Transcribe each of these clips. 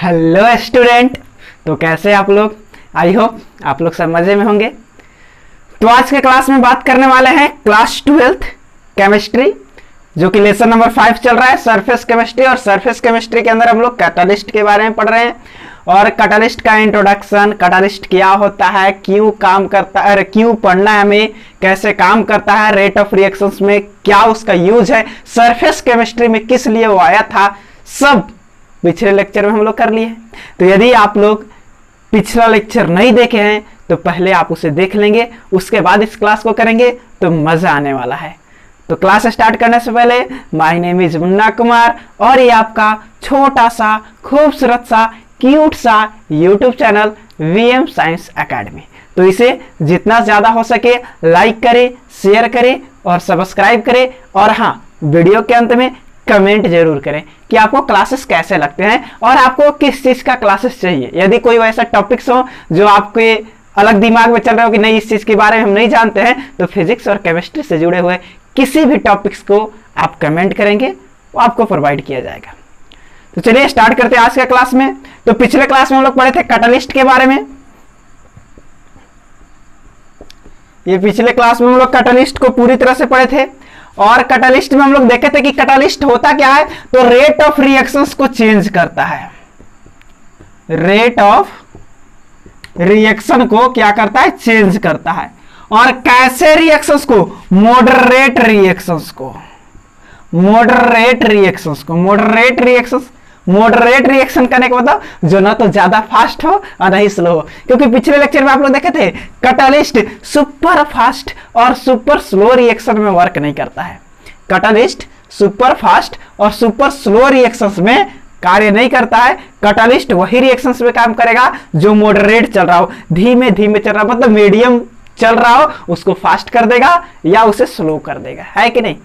Hello student. तो कैसे आप लोग? आई होप आप लोग सब मजे में होंगे। तो आज के क्लास में बात करने वाले हैं क्लास 12th केमिस्ट्री, जो कि लेसन नंबर 5 चल रहा है, सरफेस केमिस्ट्री। और सरफेस केमिस्ट्री के अंदर हम लोग कैटालिस्ट के बारे में पढ़ रहे हैं और कैटालिस्ट का इंट्रोडक्शन, कैटालिस्ट क्या होता है, क्यों काम करता है, क्यों पढ़ना है हमें, कैसे काम करता है, रेट ऑफ रिएक्शंस में क्या उसका यूज है, सरफेस केमिस्ट्री में किस लिए वो आया था, सब पिछले लेक्चर में हम लोग कर लिए। तो यदि आप लोग पिछला लेक्चर नहीं देखे हैं तो पहले आप उसे देख लेंगे, उसके बाद इस क्लास को करेंगे तो मजा आने वाला है। तो क्लास स्टार्ट करने से पहले my name is Munna Kumar और ये आपका छोटा सा खूबसूरत सा क्यूट सा YouTube channel VM science academy. तो इसे जितना ज्यादा हो सके लाइक करें, शेयर करें और सब्सक्राइब करें। और हाँ, वीडियो के अंत में कमेंट जरूर करें कि आपको क्लासेस कैसे लगते हैं और आपको किस चीज का क्लासेस चाहिए। यदि कोई वैसा टॉपिक्स हो जो आपके अलग दिमाग में चल रहा हो कि नहीं, इस चीज के बारे में हम नहीं जानते हैं, तो फिजिक्स और केमिस्ट्री से जुड़े हुए किसी भी टॉपिक्स को आप कमेंट करेंगे, वो आपको प्रोवाइड किया जाएगा। तो चलिए स्टार्ट करते हैं आज के क्लास में। तो पिछले क्लास में हम लोग पढ़े थे कैटालिस्ट के बारे में। ये पिछले क्लास में हम लोग कैटालिस्ट को पूरी तरह से पढ़े थे और कैटालिस्ट में हम लोग देखे थे कि कैटालिस्ट होता क्या है, तो रेट ऑफ रिएक्शंस को चेंज करता है। रेट ऑफ रिएक्शन को क्या करता है? चेंज करता है। और कैसे रिएक्शंस को? मॉडरेट रिएक्शंस को, मॉडरेट रिएक्शंस को, मॉडरेट रिएक्शंस। मॉडरेट रिएक्शन करने का मतलब जो ना तो ज्यादा फास्ट हो और नहीं स्लो हो, क्योंकि पिछले लेक्चर में आप लोग देखे थे कैटालिस्ट सुपर फास्ट और सुपर स्लो रिएक्शन में वर्क नहीं करता है। कैटालिस्ट सुपर फास्ट और सुपर स्लो रिएक्शंस में कार्य नहीं करता है। कैटालिस्ट वही रिएक्शंस में काम करेगा जो मॉडरेट चल रहा हो, धीमे धीमे चल रहा हो, मतलब मीडियम चल रहा हो, उसको फास्ट कर देगा या उसे स्लो कर देगा, है कि नहीं।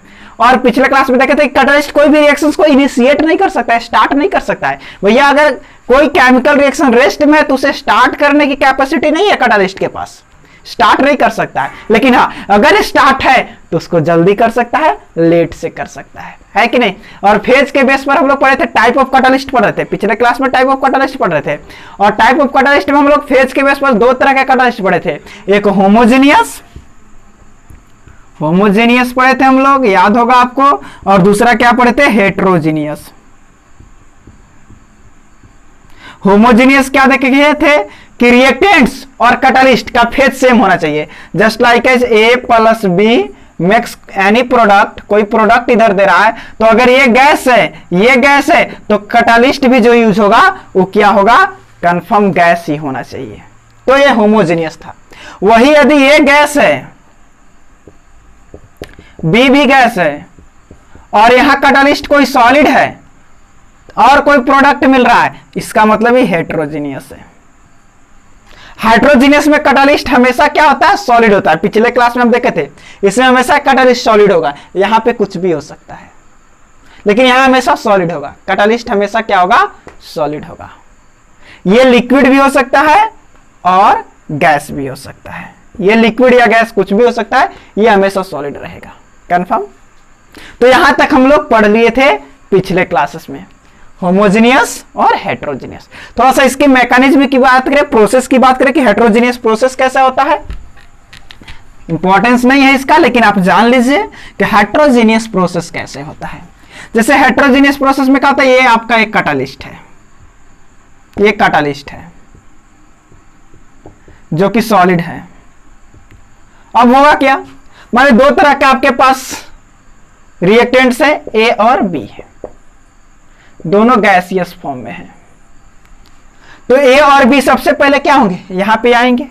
और पिछले क्लास में देखे थे कैटालिस्ट कोई भी रिएक्शंस को इनिशिएट नहीं कर सकता है, स्टार्ट नहीं कर सकता है। भैया अगर कोई केमिकल रिएक्शन रेस्ट में है तो उसे स्टार्ट करने की कैपेसिटी नहीं है कैटालिस्ट के पास, स्टार्ट नहीं कर सकता है। लेकिन हाँ, अगर स्टार्ट है तो उसको जल्दी कर सकता है, लेट से कर सकता है कि नहीं। और फेज के बेस पर हम लोग पढ़े थे, टाइप ऑफ कैटालिस्ट पढ़ रहे थे पिछले क्लास में, टाइप ऑफ कैटालिस्ट पढ़ रहे थे। और टाइप ऑफ कैटालिस्ट में हम लोग फेज के बेस पर दो तरह के कैटालिस्ट पढ़े थे, एक होमोजेनियस, होमोजेनियस पढ़े थे हम लोग, याद होगा आपको, और दूसरा क्या पढ़े थे? हेट्रोजीनियस। होमोजेनियस क्या देखे गए थे कि रिएक्टेंट्स और कैटालिस्ट का फेज सेम होना चाहिए, just like as a plus b makes any product. कोई प्रोडक्ट इधर दे रहा है तो अगर ये गैस है, ये गैस है, तो कैटालिस्ट भी जो यूज होगा वो क्या होगा? कंफर्म गैस ही होना चाहिए। तो ये होमोजेनियस था। वही यदि ये गैस है, बी भी गैस है, और यहां कैटालिस्ट कोई सॉलिड है और कोई प्रोडक्ट मिल रहा है, इसका मतलब ही हेट्रोजीनियस है। हाइड्रोजीनियस में कैटालिस्ट हमेशा क्या होता है? सॉलिड होता है। पिछले क्लास में हम देखे थे, इसमें हमेशा कैटालिस्ट सॉलिड होगा। यहां पे कुछ भी हो सकता है लेकिन यहां हमेशा सॉलिड होगा। कैटालिस्ट हमेशा क्या होगा? सॉलिड होगा। ये लिक्विड भी हो सकता है और गैस भी हो सकता है। ये लिक्विड या गैस कुछ भी हो सकता है, ये हमेशा सॉलिड रहेगा। कंफर्म? तो यहां तक हम लोग पढ़ लिए थे पिछले क्लासेस में, होमोजेनियस और हेट्रोजीनियस। थोड़ा सा इसके मैकेनिज्म की बात करें, प्रोसेस की बात करें कि हेट्रोजीनियस प्रोसेस कैसा होता है। इंपॉर्टेंस नहीं है इसका, लेकिन आप जान लीजिए कि हेट्रोजीनियस प्रोसेस कैसे होता है। जैसे हेट्रोजीनियस प्रोसेस में क्या होता है, ये आपका एक कैटालिस्ट है, ये कैटालिस्ट है जो कि सॉलिड है। अब होगा क्या? माने दो तरह के आपके पास रिएक्टेंट्स है, ए और बी है, दोनों गैसियस फॉर्म में है। तो ए और बी सबसे पहले क्या होंगे? यहां पे आएंगे,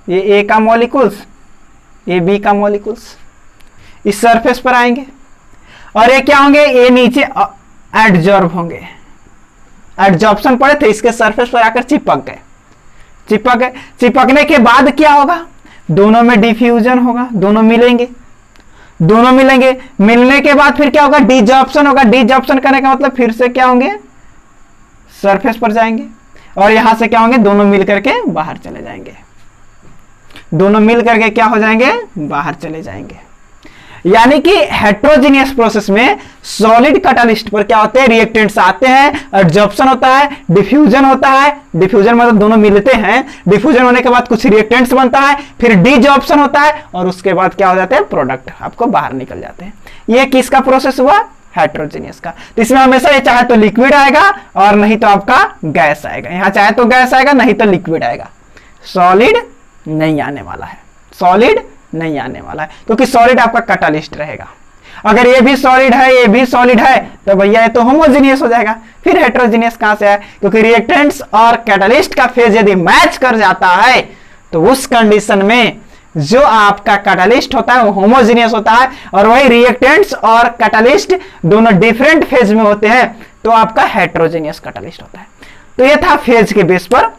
ये ए का मॉलिक्यूल्स, ये बी का मॉलिक्यूल्स इस सरफेस पर आएंगे, और ये क्या होंगे? ये नीचे एडजॉर्ब होंगे। एडजॉर्प्शन पड़े थे, इसके सरफेस पर आकर चिपक गए। चिपकने के बाद क्या होगा? दोनों में डिफ्यूजन होगा, दोनों मिलेंगे, दोनों मिलेंगे। मिलने के बाद फिर क्या होगा? डिजॉर्प्शन होगा। डिजॉर्प्शन करने का मतलब फिर से क्या होंगे? सरफेस पर जाएंगे, और यहां से क्या होंगे? दोनों मिल करके बाहर चले जाएंगे। दोनों मिल करके क्या हो जाएंगे? बाहर चले जाएंगे। यानी कि हेट्रोजीनियस प्रोसेस में सॉलिड कैटालिस्ट पर क्या होते हैं, रिएक्टेंट्स आते हैं, एडजॉर्प्शन होता है, डिफ्यूजन होता है, डिफ्यूजन मतलब दोनों मिलते हैं, डिफ्यूजन होने के बाद कुछ रिएक्टेंट्स बनता है, फिर डिजॉर्प्शन होता है और उसके बाद क्या हो जाते हैं, प्रोडक्ट आपको बाहर निकल जाते हैं। ये किसका प्रोसेस हुआ, हेट्रोजीनियस का। तो इसमें हमेशा ये चाहे तो लिक्विड आएगा और नहीं तो आपका गैस आएगा, यहां चाहे तो गैस आएगा नहीं तो लिक्विड आएगा, सॉलिड नहीं आने वाला है, सॉलिड नहीं आने वाला है, क्योंकि सॉलिड आपका कैटालिस्ट रहेगा। अगर ये भी सॉलिड है ये भी सॉलिड है तो भैया ये तो होमोजीनियस हो जाएगा, फिर हेट्रोजीनियस कहां से आया, क्योंकि रिएक्टेंट्स और कैटालिस्ट का फेज यदि मैच कर जाता है तो उस कंडीशन में जो आपका कैटालिस्ट होता है वो होमोजीनियस होता है, और वही रिएक्टेंट्स और कैटालिस्ट दोनों डिफरेंट फेज में होते हैं तो आपका हेट्रोजीनियस कैटालिस्ट होता है। तो ये था फेज के बेस पर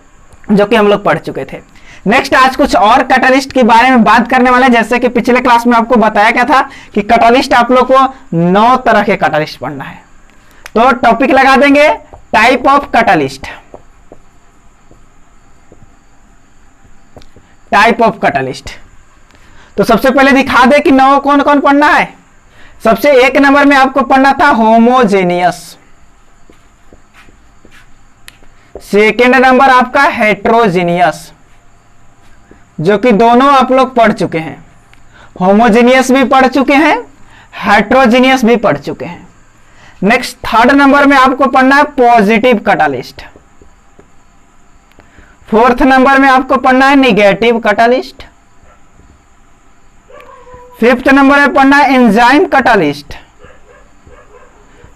जो कि हम लोग पढ़ चुके थे। नेक्स्ट आज कुछ और कैटालिस्ट के बारे में बात करने वाले हैं। जैसे कि पिछले क्लास में आपको बताया क्या था कि कैटालिस्ट आप लोग को 9 तरह के कैटालिस्ट पढ़ना है, तो टॉपिक लगा देंगे type of catalyst. Type of catalyst तो सबसे पहले दिखा दे कि 9 कौन कौन पढ़ना है। सबसे 1 नंबर में आपको पढ़ना था होमोजेनियस, सेकेंड नंबर आपका हेट्रोजीनियस, जो कि दोनों आप लोग पढ़ चुके हैं, होमोजेनियस भी पढ़ चुके हैं, हेट्रोजीनियस भी पढ़ चुके हैं। नेक्स्ट 3rd नंबर में आपको पढ़ना है पॉजिटिव कैटालिस्ट, 4th नंबर में आपको पढ़ना है निगेटिव कैटालिस्ट, 5th नंबर में पढ़ना है एंजाइम कैटालिस्ट,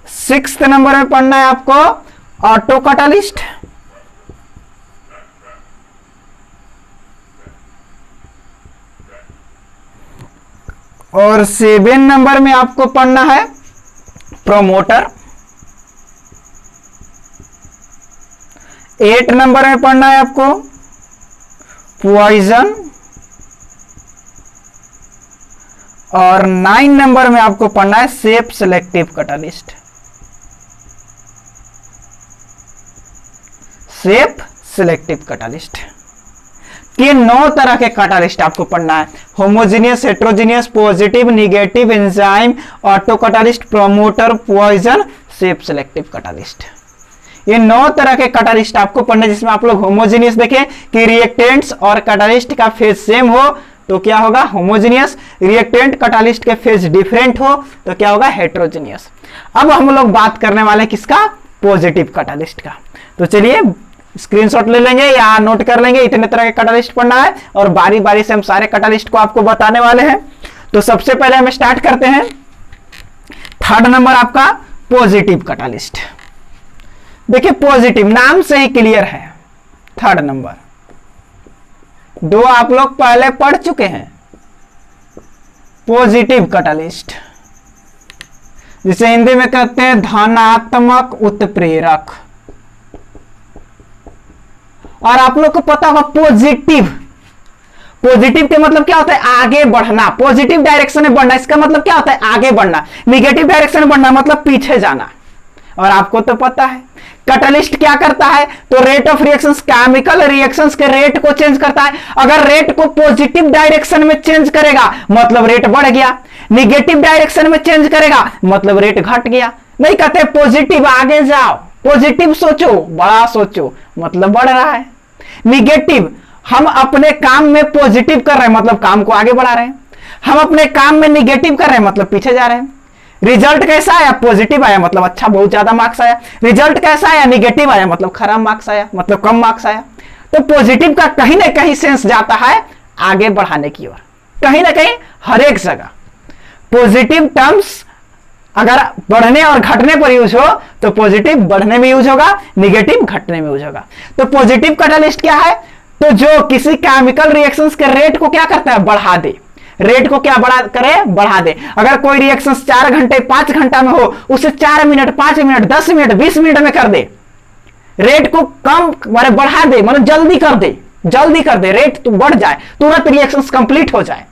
6th नंबर में पढ़ना है आपको ऑटो कैटालिस्ट, और 7 नंबर में आपको पढ़ना है प्रोमोटर, 8 नंबर में पढ़ना है आपको पॉइजन, और 9 नंबर में आपको पढ़ना है shape selective catalyst. Shape selective catalyst ये 9 तरह के कैटालिस्ट आपको पढ़ना है, homogeneous, heterogeneous, positive, negative, enzyme, auto catalyst, promoter, poison, shape selective catalyst. ये 9 तरह के कैटालिस्ट आपको पढ़ना है, जिसमें आप लोग होमोजेनियस देखें कि रिएक्टेंट्स और कैटालिस्ट का फेज सेम हो तो क्या होगा, होमोजेनियस, रिएक्टेंट कैटालिस्ट के फेज डिफरेंट हो तो क्या होगा, हेट्रोजीनियस। अब हम लोग बात करने वाले हैं किसका, पॉजिटिव कैटालिस्ट का। तो चलिए स्क्रीनशॉट ले लेंगे या नोट कर लेंगे, इतने तरह के कैटालिस्ट पढ़ना है और बारी बारी से हम सारे कैटालिस्ट को आपको बताने वाले हैं। तो सबसे पहले हम स्टार्ट करते हैं 3rd नंबर आपका पॉजिटिव कैटालिस्ट। देखिए पॉजिटिव नाम से ही क्लियर है, 3rd नंबर 2 आप लोग पहले पढ़ चुके हैं, पॉजिटिव कैटालिस्ट जिसे हिंदी में कहते हैं धनात्मक उत्प्रेरक। और आप लोग को पता होगा पॉजिटिव, पॉजिटिव के मतलब क्या होता है, आगे बढ़ना, पॉजिटिव डायरेक्शन में बढ़ना, इसका मतलब क्या होता है, आगे बढ़ना। निगेटिव डायरेक्शन में बढ़ना मतलब पीछे जाना। और आपको तो पता है कैटालिस्ट क्या करता है, तो rate of reactions, chemical reactions के रेट को चेंज करता है। अगर रेट को पॉजिटिव डायरेक्शन में चेंज करेगा मतलब रेट बढ़ गया, निगेटिव डायरेक्शन में चेंज करेगा मतलब रेट घट गया। नहीं कहते पॉजिटिव आगे जाओ, पॉजिटिव सोचो, बड़ा सोचो मतलब बढ़ रहा है। निगेटिव हम अपने काम में पॉजिटिव कर रहे हैं मतलब काम को आगे बढ़ा रहे हैं, हम अपने काम में निगेटिव कर रहे हैं मतलब पीछे जा रहे हैं। रिजल्ट कैसा आया, पॉजिटिव आया मतलब अच्छा बहुत ज्यादा मार्क्स आया, रिजल्ट कैसा आया, निगेटिव आया मतलब खराब मार्क्स आया, मतलब कम मार्क्स आया। तो पॉजिटिव का कहीं ना कहीं सेंस जाता है आगे बढ़ाने की ओर, कहीं ना कहीं हर एक जगह। पॉजिटिव टर्म्स अगर बढ़ने और घटने पर यूज हो तो पॉजिटिव बढ़ने में यूज होगा, निगेटिव घटने में यूज होगा। तो पॉजिटिव कैटालिस्ट क्या है, तो जो किसी केमिकल रिएक्शंस के रेट को क्या करता है, बढ़ा दे, रेट को क्या बढ़ा दे। अगर कोई रिएक्शन 4 घंटे 5 घंटा में हो उसे 4 मिनट 5 मिनट 10 मिनट 20 मिनट में कर दे, रेट को कम बढ़ा दे, मतलब जल्दी कर दे, रेट तो बढ़ जाए, तुरंत रिएक्शन कंप्लीट हो जाए,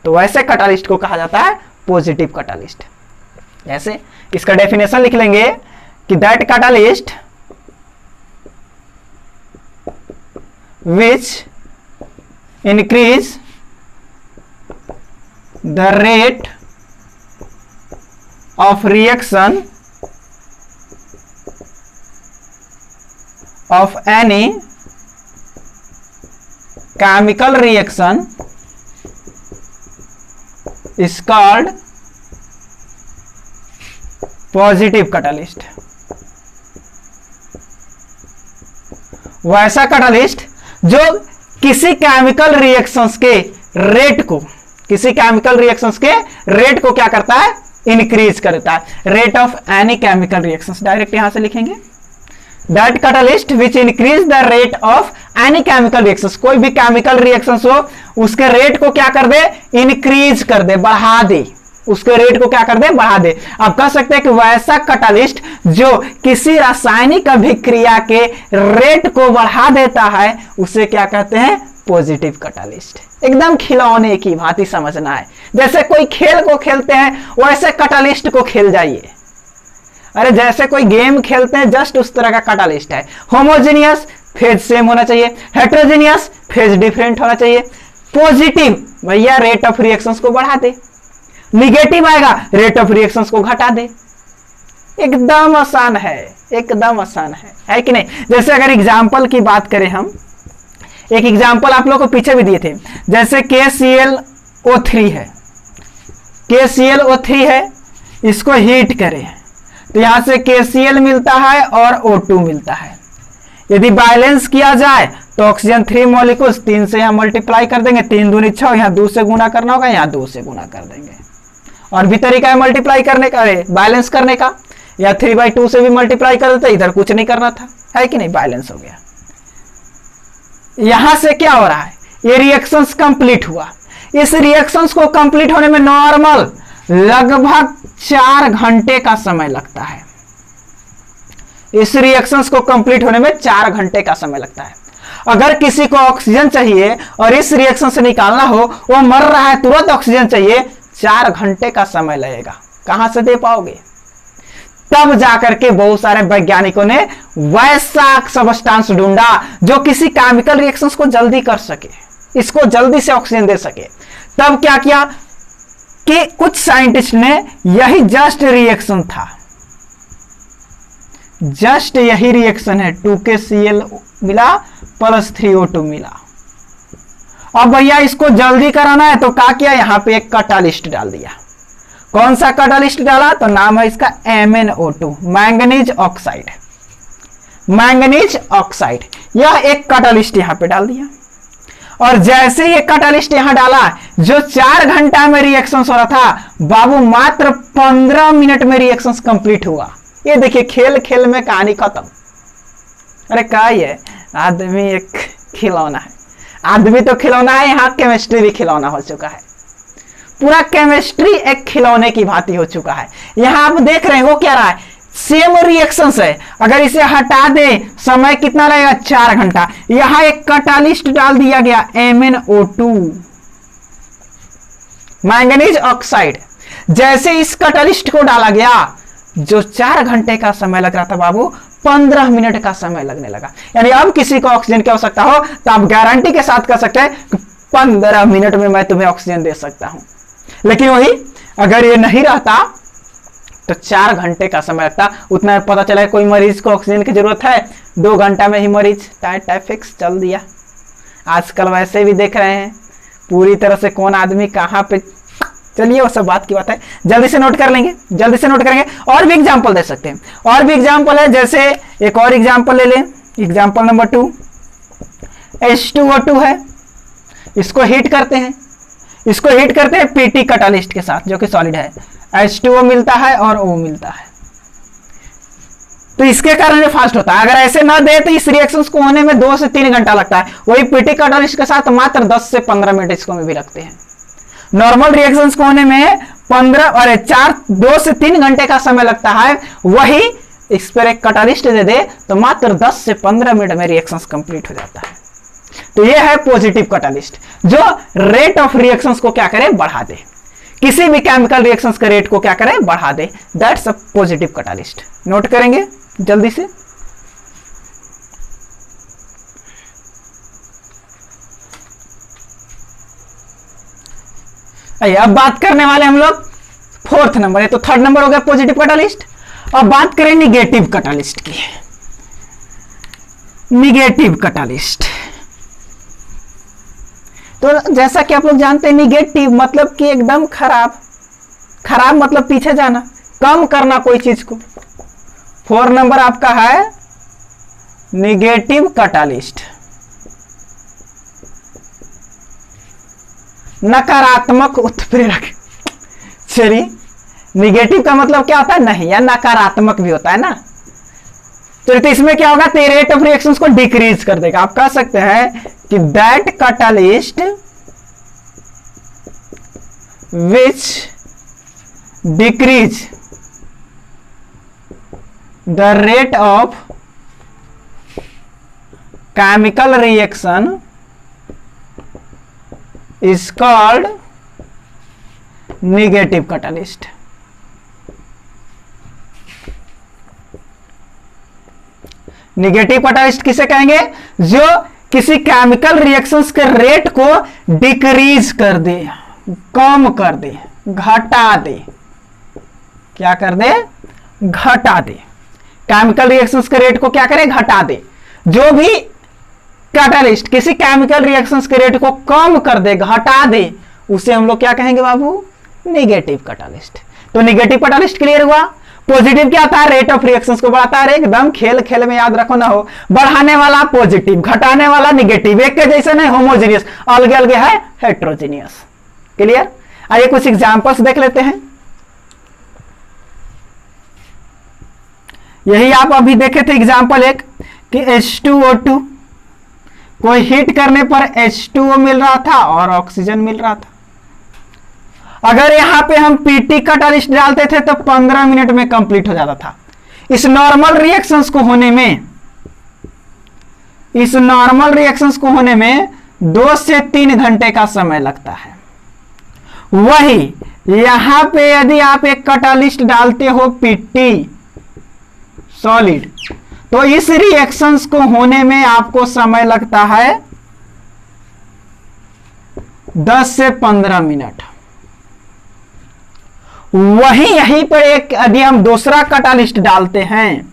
तो वैसे कैटालिस्ट को कहा जाता है पॉजिटिव कैटालिस्ट। ऐसे इसका डेफिनेशन लिख लेंगे कि that catalyst which increase the rate of reaction of any chemical reaction is called positive catalyst। वैसा कैटालिस्ट जो किसी केमिकल रिएक्शंस के रेट को, किसी केमिकल रिएक्शंस के रेट को क्या करता है, इंक्रीज करता है। Rate of any chemical reactions direct यहां से लिखेंगे, that catalyst which increase the rate of any chemical reactions. कोई भी केमिकल रिएक्शंस हो उसके रेट को क्या कर दे, इंक्रीज कर दे, बढ़ा दे, उसके रेट को क्या कर दे, बढ़ा दे। आप कह सकते हैं कि वैसा कैटालिस्ट जो किसी रासायनिक अभिक्रिया के रेट को बढ़ा देता है उसे क्या कहते हैं, पॉजिटिव कैटालिस्ट। एकदम खिलौने की भांति समझना है, जैसे कोई खेल को खेलते हैं वैसे कैटालिस्ट को खेल जाइए। अरे जैसे कोई गेम खेलते हैं जस्ट उस तरह का कैटालिस्ट है। होमोजेनियस फेज सेम होना चाहिए, हेटेरोजेनियस फेज डिफरेंट होना चाहिए। पॉजिटिव भैया रेट ऑफ रिएक्शंस को बढ़ा दे, निगेटिव आएगा रेट ऑफ रिएक्शंस को घटा दे। एकदम आसान है, एकदम आसान है कि नहीं। जैसे अगर एग्जांपल की बात करें हम, एक एग्जांपल आप लोगों को पीछे भी दिए थे, जैसे KClO3 है, KClO3 है, इसको हीट करें तो यहां से KCl मिलता है और O2 मिलता है। यदि बैलेंस किया जाए तो ऑक्सीजन 3 मॉलिक्यूल्स 3 से यहां मल्टीप्लाई कर देंगे, 3 दूनी 6, यहां 2 से गुना करना होगा, यहां 2 से गुना कर देंगे। और भी तरीका है मल्टीप्लाई करने का, बैलेंस करने का, या 3/2 से भी मल्टीप्लाई कर देते, इधर कुछ नहीं करना था, है कि नहीं, बैलेंस हो गया। यहां से क्या हो रहा है, ये रिएक्शंस कंप्लीट हुआ। इस रिएक्शंस को कंप्लीट होने में नॉर्मल लगभग 4 घंटे का समय लगता है। इस रिएक्शंस को कंप्लीट होने में 4 घंटे का समय लगता है। अगर किसी को ऑक्सीजन चाहिए और इस रिएक्शन से निकालना हो, वो मर रहा है, तुरंत ऑक्सीजन चाहिए, 4 घंटे का समय लगेगा। कहां से दे पाओगे? तब जाकर के बहुत सारे वैज्ञानिकों ने वैसा सब्सटेंस ढूंढा जो किसी केमिकल रिएक्शंस को जल्दी कर सके, इसको जल्दी से ऑक्सीजन दे सके। तब क्या किया कि कुछ साइंटिस्ट ने, यही जस्ट रिएक्शन था, जस्ट यही रिएक्शन है, 2KCl मिला प्लस 3O2 मिला। अब भैया इसको जल्दी कराना है तो क्या किया, यहां पे एक कैटालिस्ट डाल दिया। कौन सा कैटालिस्ट डाला, तो नाम है इसका MnO2, manganese oxide. Manganese oxide, यह एक कैटालिस्ट यहां पे डाल दिया। और जैसे ये कैटालिस्ट यहां डाला, जो 4 घंटा में रिएक्शंस हो रहा था, बाबू मात्र 15 मिनट में रिएक्शंस कंप्लीट हुआ। ये देखिए, खेल खेल में कहानी खत्म। अरे क्या ये आदमी एक खिलौना है, आदमी तो खिलौना है, यहाँ केमिस्ट्री भी खिलौना हो चुका है। पूरा केमिस्ट्री एक खिलौने की भांति हो चुका है। यहाँ आप देख रहे हो क्या रहा है, सेम रिएक्शंस है। अगर इसे हटा दे, समय कितना लगेगा, 4 घंटा। यहाँ एक कैटालिस्ट डाल दिया गया, MnO2, मैंगनीज ऑक्साइड। जैसे इस कैटालिस्ट को डाला गया, जो 4 घंटे का समय लग रहा था बाबू, 15 मिनट का समय लगने लगा। यानी अब किसी को ऑक्सीजन की आवश्यकता हो तो आप गारंटी के साथ कह सकते हैं कि 15 मिनट में मैं तुम्हें ऑक्सीजन दे सकता हूं। लेकिन वही अगर ये नहीं रहता तो 4 घंटे का समय लगता। उतना पता चला कोई मरीज को ऑक्सीजन की जरूरत है, 2 घंटा में ही मरीज टाइट फिक्स चल दिया। आजकल वैसे भी देख रहे हैं पूरी तरह से कौन आदमी कहां पे। चलिए वो सब बात की बात है, जल्दी से नोट कर लेंगे, जल्दी से नोट करेंगे। और भी एग्जांपल दे सकते हैं, और भी एग्जांपल है। जैसे एक और एग्जांपल ले लें, एग्जांपल नंबर 2, H2O2 है, इसको हीट करते हैं, इसको हीट करते हैं PT कैटालिस्ट के साथ जो कि सॉलिड है। H2O मिलता है और O मिलता है, तो इसके कारण ये फास्ट होता है। अगर ऐसे ना दे तो इस रिएक्शंस को होने में 2 से 3 घंटा लगता है। वही PT कैटालिस्ट के साथ मात्र 10 से 15 मिनट इसको में भी लगते हैं। नॉर्मल रिएक्शंस को होने में 2 से 3 घंटे का समय लगता है। वही इस पर एक कैटालिस्ट दे दे तो मात्र 10 से 15 मिनट में रिएक्शंस कंप्लीट हो जाता है। तो ये है पॉजिटिव कैटालिस्ट, जो रेट ऑफ रिएक्शंस को क्या करे, बढ़ा दे। किसी भी केमिकल रिएक्शंस के रेट को क्या करे, बढ़ा दे। That's a positive catalyst. Note करेंगे जल्दी से। अब बात करने वाले हम लोग फोर्थ नंबर है। तो थर्ड नंबर हो गया पॉजिटिव कैटालिस्ट। अब बात करें निगेटिव कैटालिस्ट की। निगेटिव कैटालिस्ट, तो जैसा कि आप लोग जानते हैं निगेटिव मतलब कि एकदम खराब, खराब मतलब पीछे जाना, कम करना कोई चीज को। 4 नंबर आपका है निगेटिव कैटालिस्ट, नकारात्मक उत्प्रेरक। चलिए, निगेटिव का मतलब क्या होता है? नहीं, या नकारात्मक भी होता है ना। तो इसमें क्या होगा? तो रेट ऑफ रिएक्शंस को डिक्रीज कर देगा। आप कह सकते हैं कि that catalyst which decrease the rate of chemical reaction is called negative catalyst. Negative catalyst किसे कहेंगे? जो किसी केमिकल रिएक्शंस के रेट को डिक्रीज कर दे, कम कर दे, घटा दे। क्या कर दे? घटा दे। केमिकल रिएक्शंस के रेट को क्या करे? घटा दे। जो भी कैटालिस्ट किसी केमिकल रिएक्शंस के रेट को कम कर दे, घटा दे, उसे हम लोग क्या कहेंगे बाबू? Negative catalyst. तो नेगेटिव कैटालिस्ट क्लियर हुआ। पॉजिटिव क्या था? रेट ऑफ रिएक्शंस को बढ़ाता है। एकदम खेल खेल में याद रखो ना हो, बढ़ाने वाला पॉजिटिव, घटाने वाला नेगेटिव, एक के जैसे नहीं, होमोजीनियस, अलग अलग है हेट्रोजीनियस। क्लियर? आइए कुछ एग्जांपल्स देख लेते हैं। यही आप अभी देखे थे एग्जांपल एक कि H2O2 कोई हीट करने पर H2O मिल रहा था और ऑक्सीजन मिल रहा था। अगर यहां पे हम पीटी कैटालिस्ट डालते थे तो 15 मिनट में कंप्लीट हो जाता था। इस नॉर्मल रिएक्शंस को होने में 2 से 3 घंटे का समय लगता है। वही यहां पे यदि आप एक कैटालिस्ट डालते हो पीटी सॉलिड, तो इस रिएक्शंस को होने में आपको समय लगता है 10 से 15 मिनट। वहीं यहीं पर एक यदि हम दूसरा कैटालिस्ट डालते हैं,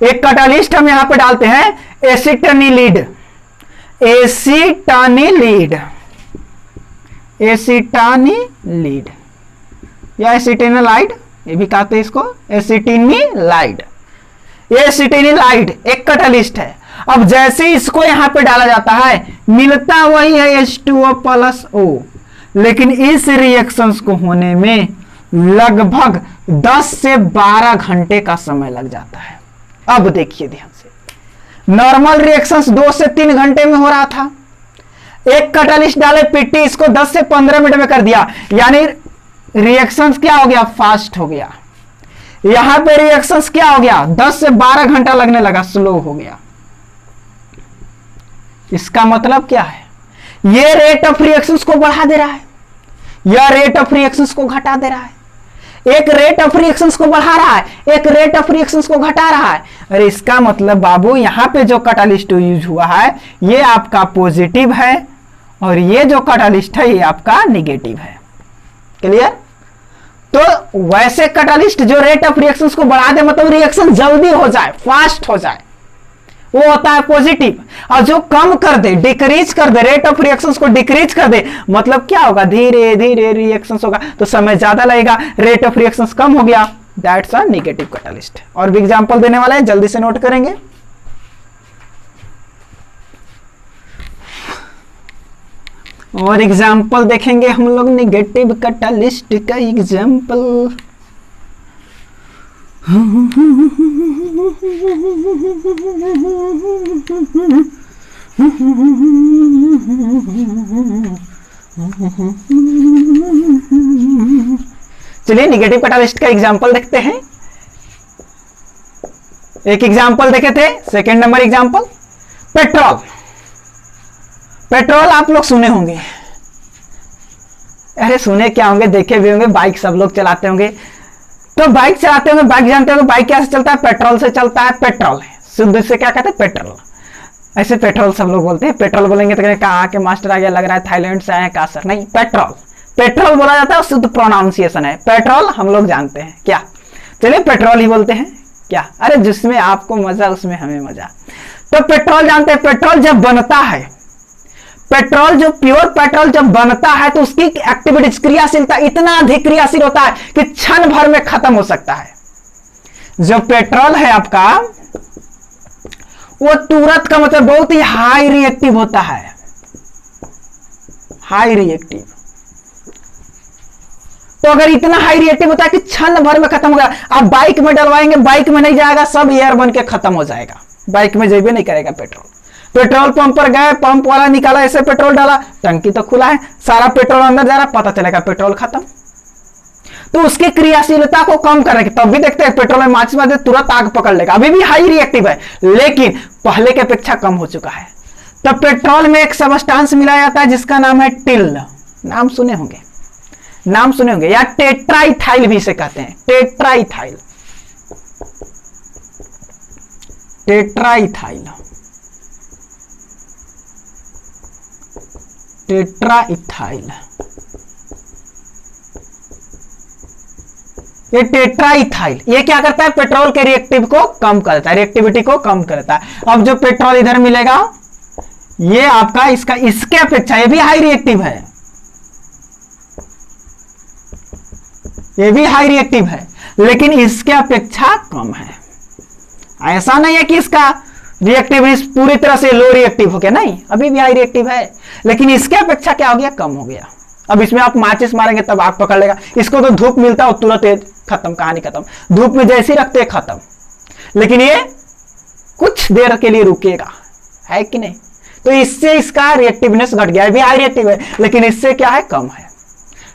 एक कैटालिस्ट हम यहां पे डालते हैं एसिटानिलीड, एसिटानिलीड या एसिटिनालाइड, ये भी कहते हैं इसको एसिटिनिलाइड। ये एसिटिनिलाइड एक कैटालिस्ट है। अब जैसे इसको यहां पे डाला जाता है, मिलता वही है H2O+O, लेकिन इस रिएक्शंस को होने में लगभग 10 से 12 घंटे का समय लग जाता है। अब देखिए ध्यान से, नॉर्मल रिएक्शंस 2 से 3 घंटे में हो रहा था। एक कैटालिस्ट डाले पीटी, इसको 10 से 15 मिनट में कर दिया, यानी रिएक्शंस क्या हो गया? फास्ट हो गया। यहां पे रिएक्शंस क्या हो गया? 10 से 12 घंटा लगने लगा, स्लो हो गया। इसका मतलब क्या है? ये रेट ऑफ रिएक्शंस को बढ़ा दे रहा है, या रेट ऑफ रिएक्शंस को घटा दे रहा है। एक रेट ऑफ रिएक्शंस को बढ़ा रहा है, एक रेट ऑफ रिएक्शंस को घटा रहा है। अरे इसका मतलब बाबू यहां पे जो कैटालिस्ट यूज हुआ है ये आपका पॉजिटिव है, और ये जो कैटालिस्ट है ये आपका नेगेटिव है। क्लियर? तो वैसे कैटालिस्ट जो रेट ऑफ रिएक्शंस को बढ़ा दे, मतलब रिएक्शन जल्दी हो जाए, फास्ट हो जाए, वो होता है पॉजिटिव। और जो कम कर दे, डिक्रीज कर दे, रेट ऑफ रिएक्शंस को डिक्रीज कर दे, मतलब क्या होगा? धीरे धीरे रिएक्शंस होगा, तो समय ज्यादा लगेगा, रेट ऑफ रिएक्शंस कम हो गया, दैट्स अ नेगेटिव कैटालिस्ट। और भी एग्जांपल देने वाला है, जल्दी से नोट करेंगे। और एग्जांपल देखेंगे हम लोग नेगेटिव कैटालिस्ट का एग्जांपल। चलिए नेगेटिव कैटालिस्ट का एग्जांपल देखते हैं। एक एग्जांपल देखे थे, second number example petrol. Petrol आप लोग सुने होंगे, अरे सुने क्या होंगे, देखे भी होंगे, बाइक सब लोग चलाते होंगे। तो बाइक चलाते होंगे, बाइक जानते होंगे, बाइक क्या से चलता है? पेट्रोल से चलता है। पेट्रोल है शुद्ध से क्या कहते हैं? पेट्रोल। ऐसे पेट्रोल सब लोग बोलते हैं, पेट्रोल बोलेंगे तो कहाँ के मास्टर आ गया, लग रहा है थाईलैंड से आए हैं का सर? नहीं, पेट्रोल पेट्रोल बोला जाता है, शुद्ध प्रोनाउंसिएशन है पेट्रोल, हम लोग जानते हैं क्या, चलिए पेट्रोल ही बोलते हैं क्या, अरे जिसमें आपको मजा उसमें हमें मजा। तो पेट्रोल जानते हैं, पेट्रोल जब बनता है, पेट्रोल जो प्योर पेट्रोल जब बनता है तो उसकी एक्टिविटीज क्रियाशीलता इतना अधिक क्रियाशील होता है कि क्षण भर में खत्म हो सकता है। जो पेट्रोल है आपका वो तुरंत का मतलब बहुत ही हाई रिएक्टिव होता है, हाई रिएक्टिव। तो अगर इतना हाई रिएक्टिव होता है कि क्षण भर में खत्म हो गया, आप बाइक में डलवाएंगे, बाइक में नहीं जाएगा, सब एयर बन के खत्म हो जाएगा, बाइक में जेबे नहीं करेगा पेट्रोल। पेट्रोल पंप पर गए, पंप वाला निकाला, ऐसे पेट्रोल डाला, टंकी तो खुला है, सारा पेट्रोल अंदर जा रहा, पता चलेगा पेट्रोल खत्म। तो उसकी क्रियाशीलता को कम करेंगे, तब भी देखते हैं पेट्रोल में माचिस मार दे तुरंत आग पकड़ लेगा, अभी भी हाई रिएक्टिव है लेकिन पहले के अपेक्षा कम हो चुका है। तब पेट्रोल में एक सबस्टांस मिलाया जाता है जिसका नाम है टिल, नाम सुने होंगे, नाम सुने होंगे, या टेट्राइथाइल भी इसे कहते हैं, टेट्राइथाइल, टेट्राइथाइल, टेट्राइथाइल। ये टेट्राइथाइल ये क्या करता है, पेट्रोल के रिएक्टिव को कम करता है, रिएक्टिविटी को कम करता है। अब जो पेट्रोल इधर मिलेगा ये आपका इसका इसके अपेक्षा ये भी हाई रिएक्टिव है, ये भी हाई रिएक्टिव है लेकिन इसके अपेक्षा कम है। ऐसा नहीं है कि इसका रिएक्टिव पूरी तरह से लो रिएक्टिव हो गया, नहीं, अभी भी हाई रिएक्टिव है लेकिन इसके अपेक्षा क्या हो गया, कम हो गया। अब इसमें आप माचिस मारेंगे तब आग पकड़ लेगा, इसको तो धूप मिलता है तुरंत खत्म, कहानी खत्म, धूप में जैसे ही रखते खत्म, लेकिन ये कुछ देर के लिए रुकेगा, है कि नहीं। तो इससे इसका रिएक्टिवनेस घट गया, भी हाई रिएक्टिव है लेकिन इससे क्या है, कम है।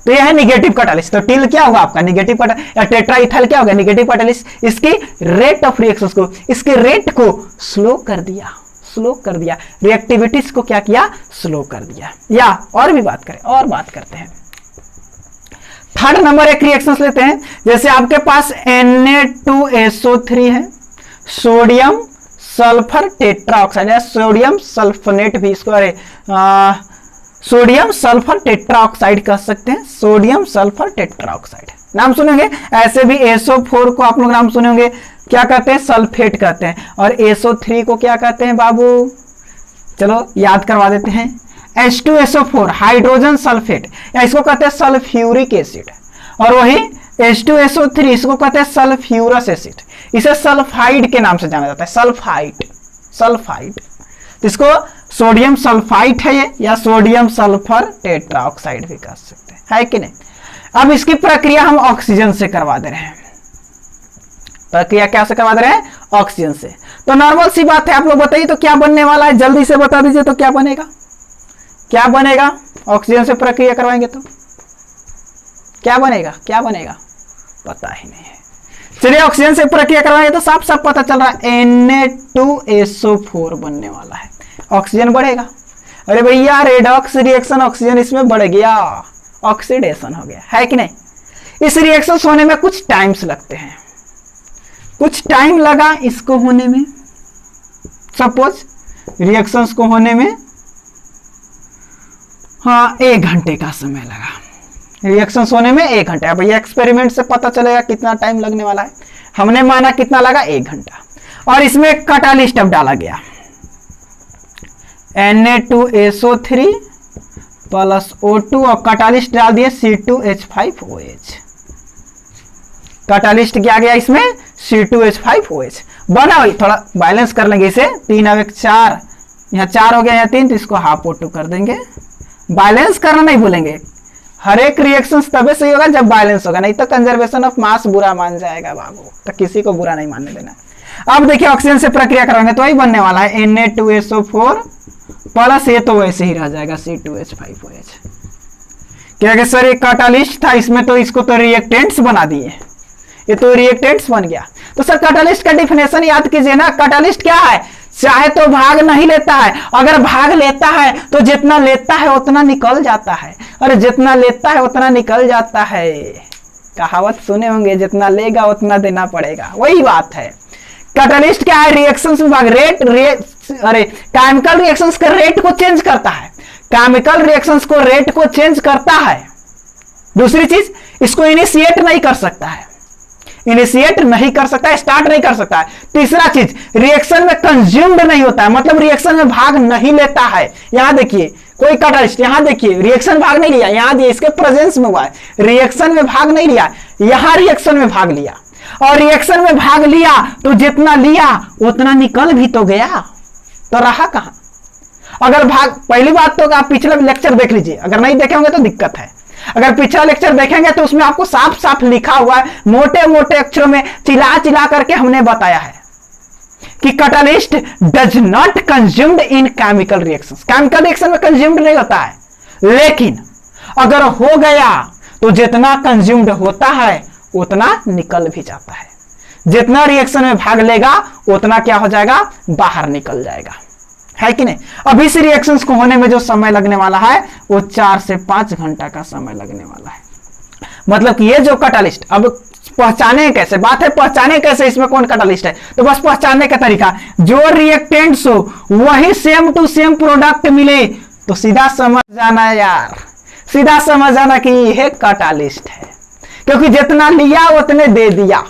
तो यह है निगेटिव कैटालिस्ट। तो टिल क्या होगा आपका, निगेटिव कैटालिस्ट, या टेट्राइथाइल क्या होगा, निगेटिव कैटालिस्ट। इसकी रेट ऑफ रिएक्शंस को, इसके रेट को स्लो कर दिया, स्लो कर दिया, रिएक्टिविटीज को क्या किया, स्लो कर दिया। या और भी बात करें, और बात करते हैं, थर्ड नंबर एक रिएक्शंस लेते हैं। जैसे आपके पास Na2SO3 है, सोडियम सल्फर टेट्राऑक्साइड या सोडियम सल्फोनेट भी इसको, अरे सोडियम सल्फर टेट्राऑक्साइड कह सकते हैं, सोडियम सल्फर टेट्राऑक्साइड नाम सुनेंगे। ऐसे भी SO4 को आप लोग नाम सुने होंगे, क्या कहते हैं, सल्फेट कहते हैं। और SO3 को क्या कहते हैं बाबू, चलो याद करवा देते हैं, H2SO4 हाइड्रोजन सल्फेट, या इसको कहते हैं सल्फ्यूरिक एसिड। और वही H2SO3 इसको कहते हैं सल्फ्यूरस एसिड, इसे सल्फाइड के नाम से जाना जाता है, सल्फाइड, सल्फाइड। इसको सोडियम सल्फाइड है ये, या सोडियम सल्फर टेट्राऑक्साइड भी कह सकते हैं, है कि नहीं। अब इसकी प्रक्रिया हम ऑक्सीजन से करवा दे रहे हैं, प्रक्रिया क्या से करवा दे रहे हैं, ऑक्सीजन से। तो नॉर्मल सी बात है, आप लोग बताइए तो क्या बनने वाला है, जल्दी से बता दीजिए तो क्या बनेगा, क्या बनेगा, ऑक्सीजन से प्रक्रिया करवाएंगे तो क्या बनेगा, क्या बनेगा, पता ही नहीं है। चलिए ऑक्सीजन से प्रक्रिया करवाएंगे तो साफ साफ पता चल रहा है, Na2SO4 बनने वाला है, ऑक्सीजन बढ़ेगा। अरे भैया रेडॉक्स रिएक्शन, ऑक्सीजन इसमें बढ़ गया, ऑक्सीडेशन हो गया, है कि नहीं। इस रिएक्शन होने में कुछ टाइम्स लगते हैं, कुछ टाइम लगा इसको होने में, सपोज रिएक्शंस को होने में हाँ 1 घंटे का समय लगा, रिएक्शंस होने में 1 घंटा। अब ये एक्सपेरिमेंट से पता चलेगा कितना टाइम लगने वाला है, हमने माना कितना लगा, 1 घंटा। और इसमें एक कैटालिस्ट अब डाला गया, Na2SO3 प्लस O2 और कैटालिस्ट डाल दिए C2H5OH, कैटालिस्ट क्या गया इसमें, C2H5OH बना। वही थोड़ा बैलेंस कर लेंगे इसे, 3 अब 1 4, यहाँ 4 हो गया, यहाँ 3, तो इसको हाफ O2 कर देंगे। बैलेंस करना नहीं भूलेंगे, हर एक रिएक्शन तबे सही होगा जब बैलेंस होगा, नहीं तो कंजर्वेशन ऑफ मास बुरा मान जाएगा बाबू, तो किसी को बुरा नहीं मानने देना। अब देखिए ऑक्सीजन से प्रक्रिया कराएंगे तो वही बनने वाला है, Na2SO4 प्लस ये तो वैसे ही रह जाएगा C2H5OH। क्या सर एक कैटालिस्ट था इसमें, तो इसको तो रिएक्टेंट्स बना दिए, ये तो रिएक्टेंट्स बन गया। तो सर कैटालिस्ट का डिफिनेशन याद कीजिए ना, कैटालिस्ट क्या है, चाहे तो भाग नहीं लेता है, अगर भाग लेता है तो जितना लेता है उतना निकल जाता है, और जितना लेता है उतना निकल जाता है। कहावत सुने होंगे, जितना लेगा उतना देना पड़ेगा, वही बात है। कैटालिस्ट क्या है, रिएक्शंस में भाग केमिकल रिएक्शंस के रेट को चेंज करता है, केमिकल रिएक्शंस को रेट को चेंज करता है, दूसरी चीज, इसको इनिशिएट नहीं कर सकता है, इनिशिएट नहीं कर सकता है, स्टार्ट नहीं कर सकता है। तीसरा चीज, रिएक्शन में कंज्यूम्ड नहीं होता है, मतलब रिएक्शन में भाग नहीं लेता है। यहां देखिए कोई कैटालिस्ट, यहां देखिए रिएक्शन भाग नहीं लिया, यहां इसके प्रेजेंस में हुआ है, रिएक्शन में भाग नहीं लिया, यहां रिएक्शन में भाग लिया। और रिएक्शन में भाग लिया तो जितना लिया उतना निकल भी तो गया, तो रहा कहां? अगर भाग, पहली बात तो आप पिछला लेक्चर देख लीजिए, अगर नहीं देखे होंगे तो दिक्कत है। अगर पिछला लेक्चर देखेंगे तो उसमें आपको साफ साफ लिखा हुआ है, मोटे मोटे अक्षरों में चिल्ला चिल्ला करके हमने बताया है कि catalyst does not consumed in chemical reactions. Chemical reaction में कंज्यूम्ड नहीं होता है, लेकिन अगर हो गया तो जितना कंज्यूम्ड होता है उतना निकल भी जाता है। जितना रिएक्शन में भाग लेगा उतना क्या हो जाएगा, बाहर निकल जाएगा, है कि नहीं? अब इस रिएक्शंस को होने में जो समय लगने वाला है वो 4 से 5 घंटा का समय लगने वाला है। मतलब कि ये जो कैटालिस्ट, अब पहचाने कैसे, बात है पहचाने कैसे इसमें कौन कैटालिस्ट है, तो बस पहचानने का तरीका, जो रिएक्टेंट्स हो वही सेम टू सेम प्रोडक्ट मिले तो सीधा समझ जाना यार, सीधा समझ जाना कि यह कैटालिस्ट है, क्योंकि जितना लिया उतने दे दिया,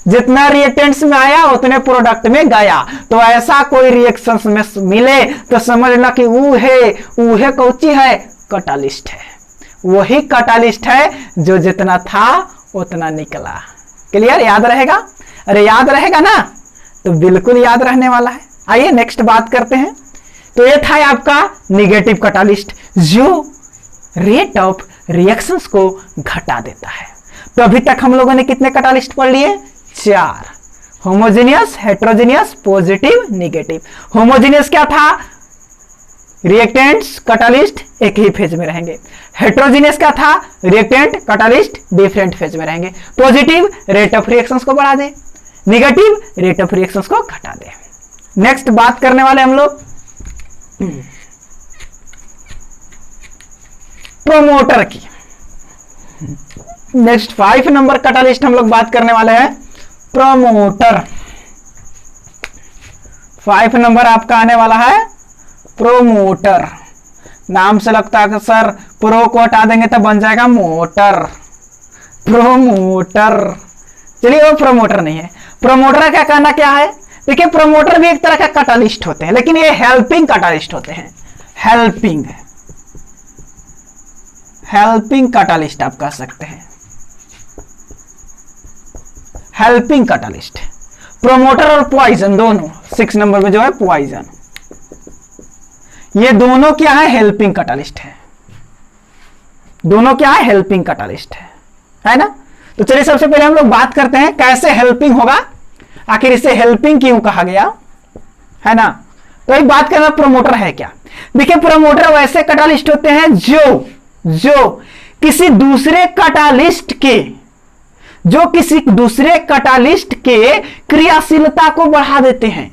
जितना रिएक्टेंट्स में आया उतने प्रोडक्ट में गया। तो ऐसा कोई रिएक्शंस में मिले तो समझना कि वो कौची है, कैटालिस्ट है। वही कैटालिस्ट है जो जितना था उतना निकला। क्लियर? याद रहेगा? अरे याद रहेगा ना, तो बिल्कुल याद रहने वाला है। आइए नेक्स्ट बात करते हैं। तो ये था आपका निगेटिव कैटालिस्ट जो रेट ऑफ रिएक्शंस को घटा देता है। तो अभी तक हम लोगों ने कितने कैटालिस्ट पढ़ लिए? 4। Homogeneous, heterogeneous, positive, negative. Homogeneous क्या था? रिएक्टेंट्स कैटालिस्ट एक ही फेज में रहेंगे। हेट्रोजेनियस क्या था? रिएक्टेंट कैटालिस्ट डिफरेंट फेज में रहेंगे। पॉजिटिव रेट ऑफ रिएक्शंस को बढ़ा दे, निगेटिव रेट ऑफ रिएक्शंस को घटा दे। नेक्स्ट बात करने वाले हम लोग प्रोमोटर की। नेक्स्ट 5 नंबर कैटालिस्ट हम लोग बात करने वाले हैं प्रोमोटर। 5 नंबर आपका आने वाला है प्रोमोटर। नाम से लगता है कि सर प्रो को हटा देंगे तो बन जाएगा मोटर, प्रोमोटर। चलिए वो प्रोमोटर नहीं है। प्रोमोटर का कहना क्या है? देखिए प्रोमोटर भी एक तरह का कैटालिस्ट होते हैं, लेकिन ये हेल्पिंग कैटालिस्ट होते हैं। हेल्पिंग कैटालिस्ट आप कह सकते हैं, हेल्पिंग कैटालिस्ट। प्रोमोटर और पॉइजन दोनों 6 नंबर में जो है पॉइजन, ये दोनों क्या है? हेल्पिंग कैटालिस्ट है। दोनों क्या है? हेल्पिंग कैटालिस्ट है ना? तो चलिए सबसे पहले हम लोग बात करते हैं कैसे हेल्पिंग होगा, आखिर इसे हेल्पिंग क्यों कहा गया, है ना? तो एक बात करना, प्रोमोटर है क्या? देखिए प्रोमोटर वैसे कैटालिस्ट होते हैं जो किसी दूसरे कैटालिस्ट के क्रियाशीलता को बढ़ा देते हैं,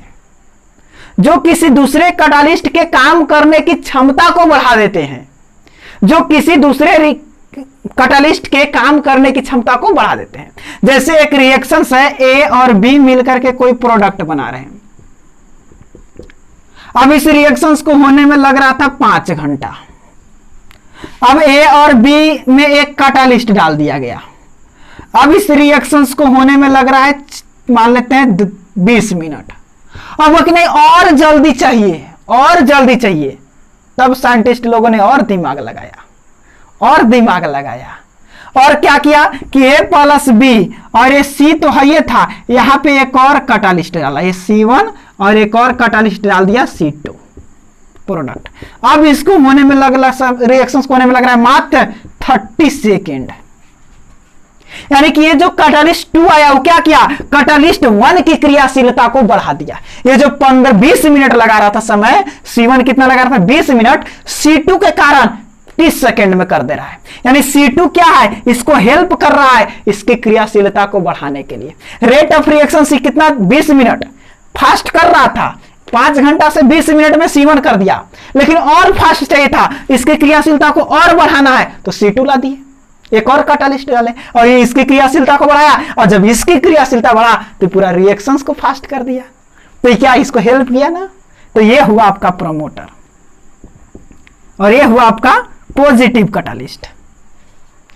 जो किसी दूसरे कैटालिस्ट के काम करने की क्षमता को बढ़ा देते हैं, जो किसी दूसरे कैटालिस्ट के काम करने की क्षमता को बढ़ा देते हैं। जैसे एक रिएक्शन है, ए और बी मिलकर के कोई प्रोडक्ट बना रहे हैं। अब इस रिएक्शंस को होने में लग रहा था 5 घंटा। अब ए और बी में एक कैटालिस्ट डाल दिया गया। अब इस रिएक्शंस को होने में लग रहा है, मान लेते हैं 20 मिनट। अब कि नहीं और जल्दी चाहिए, तब साइंटिस्ट लोगों ने और दिमाग लगाया और क्या किया कि ए प्लस बी और ये सी तो है ये था, यहां पे एक और कैटालिस्ट डाला, ये C1 और एक और कैटालिस्ट डाल दिया C2 प्रोडक्ट। अब इसको होने में रिएक्शंस को होने में लग रहा है मात्र 30 सेकेंड। यानी कि ये जो कैटालिस्ट 2 आया वो क्या किया? कैटालिस्ट 1 की क्रियाशीलता को बढ़ा दिया। ये जो 15-20 मिनट लगा रहा था समय, C1 कितना लगा रहा था? 20 मिनट, C2 के कारण 30 सेकेंड में कर दे रहा है। यानी C2 क्या है? इसको हेल्प कर रहा है इसकी क्रियाशीलता को बढ़ाने के लिए। रेट ऑफ रिएक्शन से कितना? 20 मिनट फास्ट कर रहा था, 5 घंटा से 20 मिनट में C1 कर दिया, लेकिन और फास्ट चाहिए था, इसकी क्रियाशीलता को और बढ़ाना है तो C2 ला दिए, एक और कैटालिस्ट डाले और ये इसकी क्रियाशीलता को बढ़ाया, और जब इसकी क्रियाशीलता बढ़ा तो पूरा रिएक्शंस को फास्ट कर दिया। तो क्या इसको हेल्प किया ना? तो ये हुआ आपका प्रोमोटर और ये हुआ आपका पॉजिटिव कैटालिस्ट,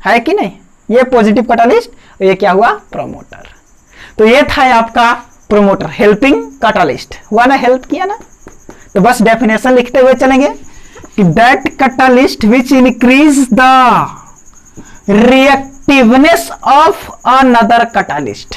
है कि नहीं, ये पॉजिटिव कैटालिस्ट, ये क्या हुआ, प्रमोटर। तो ये था आपका प्रोमोटर, हेल्पिंग कैटालिस्ट हुआ ना, हेल्प किया ना। तो बस डेफिनेशन लिखते हुए चलेंगे कि that catalyst which increase the reactiveness of another catalyst,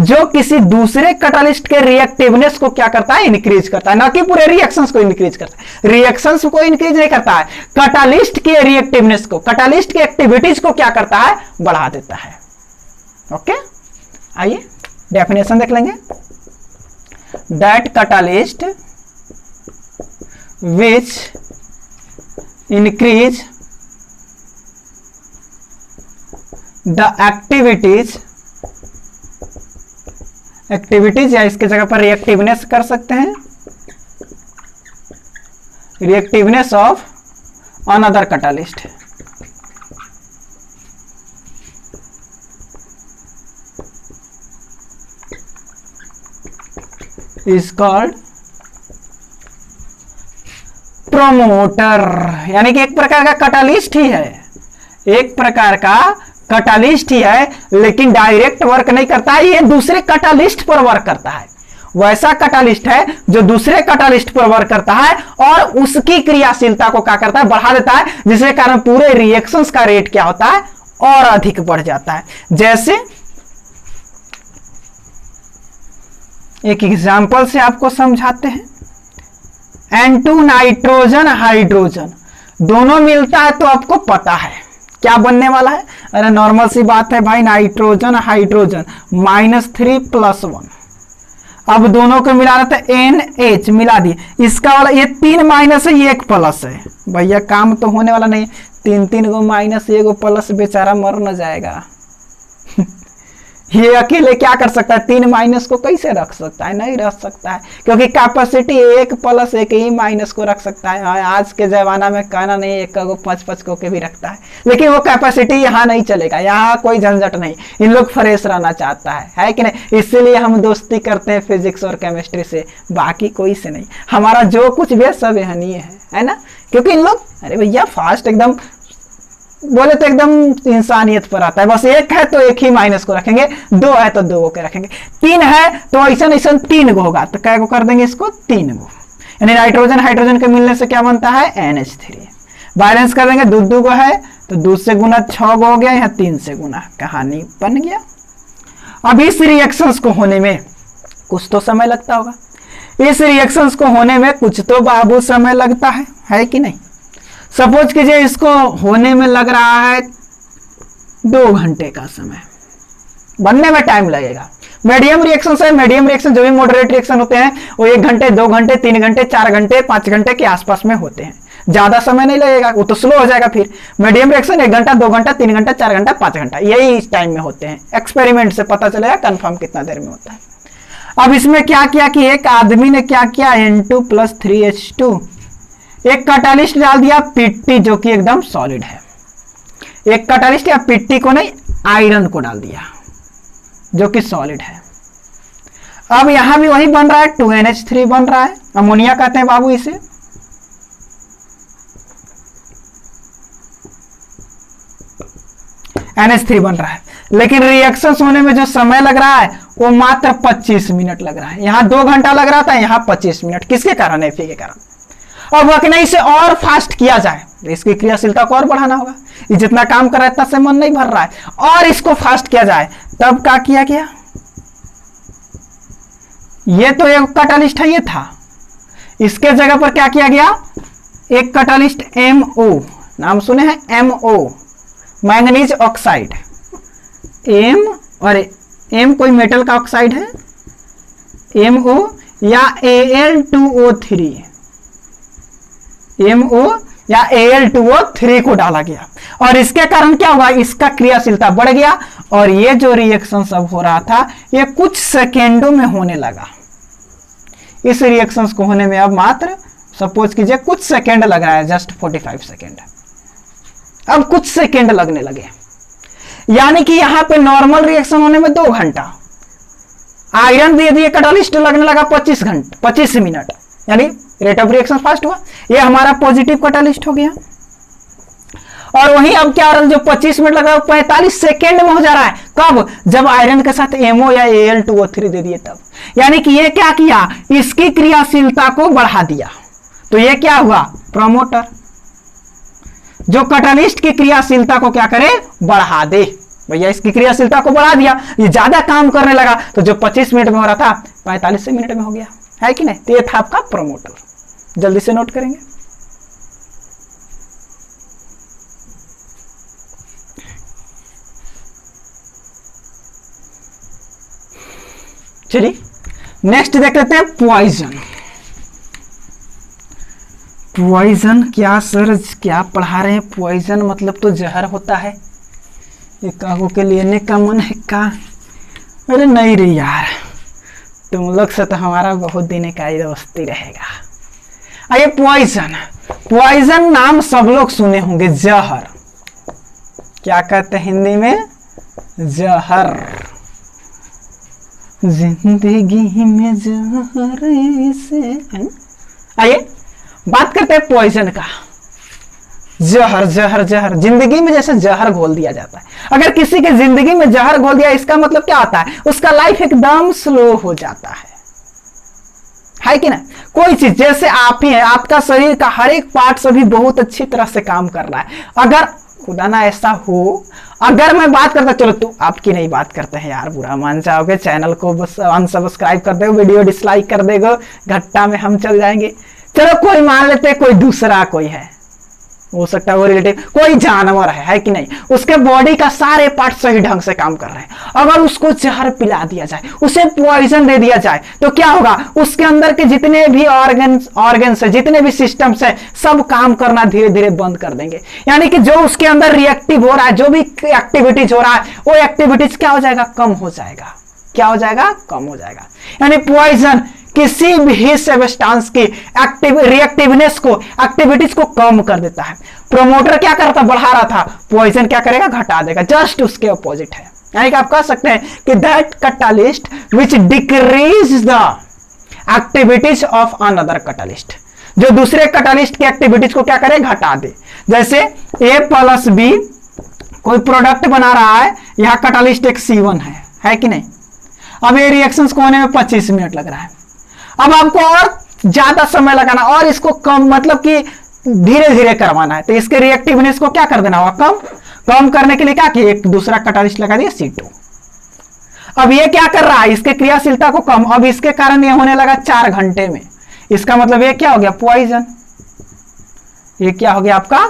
जो किसी दूसरे कैटालिस्ट के रिएक्टिवनेस को क्या करता है, इंक्रीज करता है, ना कि पूरे रिएक्शंस को इंक्रीज करता है। रिएक्शंस को इंक्रीज नहीं करता है, कैटालिस्ट के रिएक्टिवनेस को, कैटालिस्ट की एक्टिविटीज को क्या करता है, बढ़ा देता है। ओके, आइए डेफिनेशन देख लेंगे। That catalyst which increase the activities या इसके जगह पर रिएक्टिवनेस कर सकते हैं, reactiveness of another catalyst is called promoter. यानी कि एक प्रकार का कैटालिस्ट ही है, एक प्रकार का कैटालिस्ट ही है, लेकिन डायरेक्ट वर्क नहीं करता है, ये दूसरे कैटालिस्ट पर वर्क करता है। वैसा कैटालिस्ट है जो दूसरे कैटालिस्ट पर वर्क करता है और उसकी क्रियाशीलता को क्या करता है, बढ़ा देता है, जिसके कारण पूरे रिएक्शंस का रेट क्या होता है, और अधिक बढ़ जाता है। जैसे एक एग्जांपल से आपको समझाते हैं। N2 नाइट्रोजन हाइड्रोजन दोनों मिलता है तो आपको पता है क्या बनने वाला है। अरे नॉर्मल सी बात है भाई, नाइट्रोजन हाइड्रोजन -3 + 1। अब दोनों को मिला रहा था NH मिला दिए, इसका वाला ये 3 माइनस है, ये 1 प्लस है। भैया काम तो होने वाला नहीं, 3 गो माइनस, 1 गो प्लस, बेचारा मर न जाएगा। ये अकेले क्या कर सकता है, 3 माइनस को कैसे रख सकता है, नहीं रख सकता है, क्योंकि कैपेसिटी 1 + 1 ही माइनस को रख सकता है। आज के जमाना में कहना नहीं, 1 को 5 को के भी रखता है, लेकिन वो कैपेसिटी यहाँ नहीं चलेगा, यहाँ कोई झंझट नहीं। इन लोग फ्रेश रहना चाहता है कि नहीं, इसीलिए हम दोस्ती करते हैं फिजिक्स और केमिस्ट्री से, बाकी कोई से नहीं। हमारा जो कुछ भी है सब यही है ना, क्योंकि इन लोग अरे भैया फास्ट एकदम बोले तो एकदम इंसानियत पर आता है। बस 1 है तो 1 ही माइनस को रखेंगे, 2 है तो 2 के रखेंगे, 3 है तो ऐसा 3 गो होगा, तो क्या को कर देंगे इसको 3 गो। यानी नाइट्रोजन हाइड्रोजन के मिलने से क्या बनता है, NH3। बैलेंस कर देंगे, 2 गो है तो 2 से गुना 6 गो हो गया, यहाँ 3 से गुना, कहानी बन गया। अब इस रिएक्शंस को होने में कुछ तो समय लगता होगा, इस रिएक्शंस को होने में कुछ तो बाबू समय लगता है कि नहीं। सपोज कीजिए इसको होने में लग रहा है 2 घंटे का समय, बनने में टाइम लगेगा। मीडियम रिएक्शन है, मीडियम रिएक्शन जो भी मॉडरेट रिएक्शन होते हैं वो 1 घंटे, 2 घंटे, 3 घंटे, 4 घंटे, 5 घंटे के आसपास में होते हैं, ज्यादा समय नहीं लगेगा, वो तो स्लो हो जाएगा। फिर मीडियम रिएक्शन 1 घंटा, 2 घंटा, 3 घंटा, 4 घंटा, 5 घंटा, यही इस टाइम में होते हैं। एक्सपेरिमेंट से पता चलेगा कंफर्म कितना देर में होता है। अब इसमें क्या किया कि एक आदमी ने क्या किया, N2 + 3H2 एक कैटालिस्ट डाल दिया पिट्टी, जो कि एकदम सॉलिड है। एक कैटालिस्ट या पिट्टी को नहीं, आयरन को डाल दिया जो कि सॉलिड है। अब यहां भी वही बन रहा है, 2NH3 बन रहा है, अमोनिया कहते हैं बाबू इसे। NH3 बन रहा है, लेकिन रिएक्शन होने में जो समय लग रहा है वो मात्र 25 मिनट लग रहा है। यहां 2 घंटा लग रहा था, यहां 25 मिनट। किसके कारण, Fe के कारण। अब वक्त नहीं, इसे और फास्ट किया जाए, इसकी क्रियाशीलता को और बढ़ाना होगा। ये जितना काम कर रहा है इतना से मन नहीं भर रहा है, और इसको फास्ट किया जाए, तब क्या किया गया, ये तो एक कैटालिस्ट है, ये था, इसके जगह पर क्या किया गया, एक कैटालिस्ट MO, नाम सुने हैं MO, मैंगनीज ऑक्साइड। M कोई मेटल का ऑक्साइड है, MO या Al2O3, MO या Al2O3 को डाला गया, और इसके कारण क्या हुआ, इसका क्रियाशीलता बढ़ गया, और ये जो रिएक्शन सब हो रहा था ये कुछ सेकेंडों में होने लगा। इस रिएक्शंस को होने में अब मात्र सपोज कीजिए कुछ सेकेंड लग रहा है, जस्ट 45 सेकेंड, अब कुछ सेकेंड लगने लगे। यानी कि यहां पे नॉर्मल रिएक्शन होने में 2 घंटा, आयरन दे दिए कैटालिस्ट लगने लगा 25 मिनट, यानी रेट ऑफ रिएक्शन फास्ट हुआ। ये हमारा पॉजिटिव कैटालिस्ट हो गया। और वहीं अब क्या हो रहा है, जो 25 मिनट लगा 45 सेकेंड में हो जा रहा है। कब? जब आयरन के साथ MO या Al2O3 दे दिए तब। यानी कि ये क्या किया, इसकी क्रियाशीलता को बढ़ा दिया। तो ये क्या हुआ, प्रमोटर, जो कैटालिस्ट की क्रियाशीलता को क्या करे, बढ़ा दे। भैया इसकी क्रियाशीलता को बढ़ा दिया, ये ज्यादा काम करने लगा, तो जो 25 मिनट में हो रहा था 45 मिनट में हो गया, है कि नहीं। तो ये था आपका प्रमोटर। जल्दी से नोट करेंगे। चलिए नेक्स्ट देख लेते हैं पॉइजन। पॉइजन क्या सर, क्या पढ़ा रहे हैं? पॉइजन मतलब तो जहर होता है। ये कागो के लेने का मन है का? अरे नहीं रे यार, तुम लोग से तो हमारा बहुत दिन का दोस्ती रहेगा। आइए पॉइजन, पॉइजन नाम सब लोग सुने होंगे। जहर क्या कहते हैं हिंदी में? जहर। जिंदगी में जहर से। आइए बात करते हैं पॉइजन का। जहर जहर जहर, जिंदगी में जैसे जहर घोल दिया जाता है। अगर किसी के जिंदगी में जहर घोल दिया, इसका मतलब क्या होता है, उसका लाइफ एकदम स्लो हो जाता है कि ना। कोई चीज जैसे आप ही है, आपका शरीर का हर एक पार्ट सभी बहुत अच्छी तरह से काम कर रहा है। अगर खुदा ना ऐसा हो, अगर मैं बात करता, चलो तो आपकी नहीं बात करते हैं यार, बुरा मान जाओगे, चैनल को बस अनसब्सक्राइब कर देगा, वीडियो डिसलाइक कर देगा, घट्टा में हम चल जाएंगे। चलो कोई मान लेते हैं, कोई दूसरा कोई है, हो सकता है वो रिलेटिव, कोई जानवर है कि नहीं, उसके बॉडी का सारे पार्ट सही ढंग से काम कर रहे हैं। अगर उसको जहर पिला दिया जाए, उसे पॉइजन दे दिया जाए, तो क्या होगा, उसके अंदर के जितने भी ऑर्गन्स है, जितने भी सिस्टम्स है, सब काम करना धीरे धीरे बंद कर देंगे। यानी कि जो उसके अंदर रिएक्टिव हो रहा है, जो भी एक्टिविटीज हो रहा है, वो एक्टिविटीज क्या हो जाएगा, कम हो जाएगा। क्या हो जाएगा, कम हो जाएगा। यानी पॉइजन किसी भी सब्सटेंस की रिएक्टिवनेस को, एक्टिविटीज को कम कर देता है। प्रोमोटर क्या करता, बढ़ा रहा था, पॉइजन क्या करेगा, घटा देगा। जस्ट उसके अपोजिट है। यानी कि आप कह सकते हैं कि that catalyst which decrease the activities of another catalyst, जो दूसरे कैटालिस्ट की एक्टिविटीज को क्या करे, घटा दे। जैसे A+B कोई प्रोडक्ट बना रहा है, यहां कैटालिस्ट एक C1 है कि नहीं। अब ये रिएक्शंस को होने में 25 मिनट लग रहा है। अब आपको और ज्यादा समय लगाना और इसको कम, मतलब कि धीरे धीरे करवाना है, तो इसके रिएक्टिवनेस को क्या कर देना होगा, कम करने के लिए क्या किया, एक दूसरा कैटालिस्ट लगा दिया C2। अब ये क्या कर रहा है, इसके क्रियाशीलता को कम, अब इसके कारण ये होने लगा 4 घंटे में। इसका मतलब ये क्या हो गया, पॉइजन। ये क्या हो गया आपका,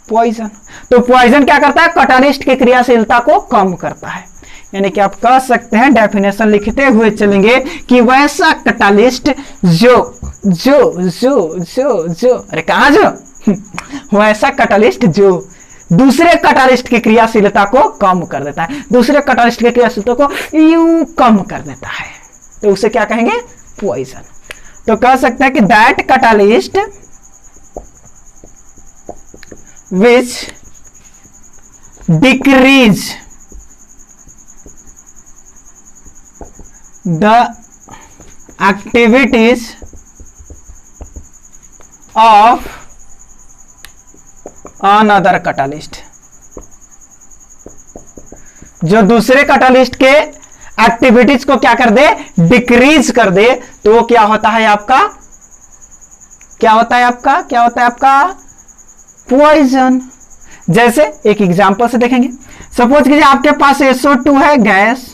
पॉइजन। तो पॉइजन क्या करता है, कैटालिस्ट की क्रियाशीलता को कम करता है। यानी कि आप कह सकते हैं, डेफिनेशन लिखते हुए चलेंगे कि वैसा कैटालिस्ट जो जो जो जो जो अरे कहां जो वैसा कैटालिस्ट जो दूसरे कैटालिस्ट की क्रियाशीलता को कम कर देता है, दूसरे कैटालिस्ट की क्रियाशीलता को यूं कम कर देता है, तो उसे क्या कहेंगे, पॉइजन। तो कह सकते हैं कि that catalyst which decrease the activities of another catalyst, जो दूसरे कैटालिस्ट के एक्टिविटीज को क्या कर दे, डिक्रीज कर दे, तो वो क्या होता है आपका, क्या होता है आपका, क्या होता है आपका, पॉइजन। जैसे एक एग्जांपल से देखेंगे। सपोज कीजिए आपके पास SO2 है, गैस,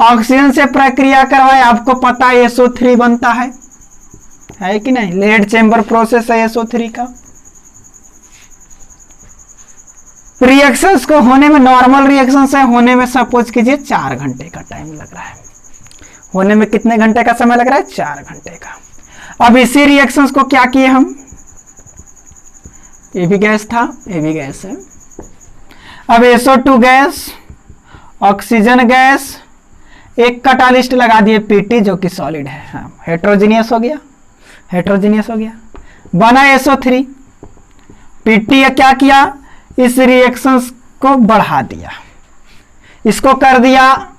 ऑक्सीजन से प्रक्रिया करवाए, आपको पता है SO3 बनता है कि नहीं, लेड चेंबर प्रोसेस है SO3 का। रिएक्शंस को होने में, नॉर्मल रिएक्शन से होने में सपोज कीजिए 4 घंटे का टाइम लग रहा है। होने में कितने घंटे का समय लग रहा है, 4 घंटे का। अब इसी रिएक्शंस को क्या किए हम, ये भी गैस था, ये भी गैस है। अब SO2 गैस, ऑक्सीजन गैस, एक कैटालिस्ट लगा दिए PT जो कि सॉलिड है, हाँ, हेट्रोजीनियस हो गया, हेट्रोजीनियस हो गया, बना SO3। PT क्या किया, इस रिएक्शंस को बढ़ा दिया, इसको कर दिया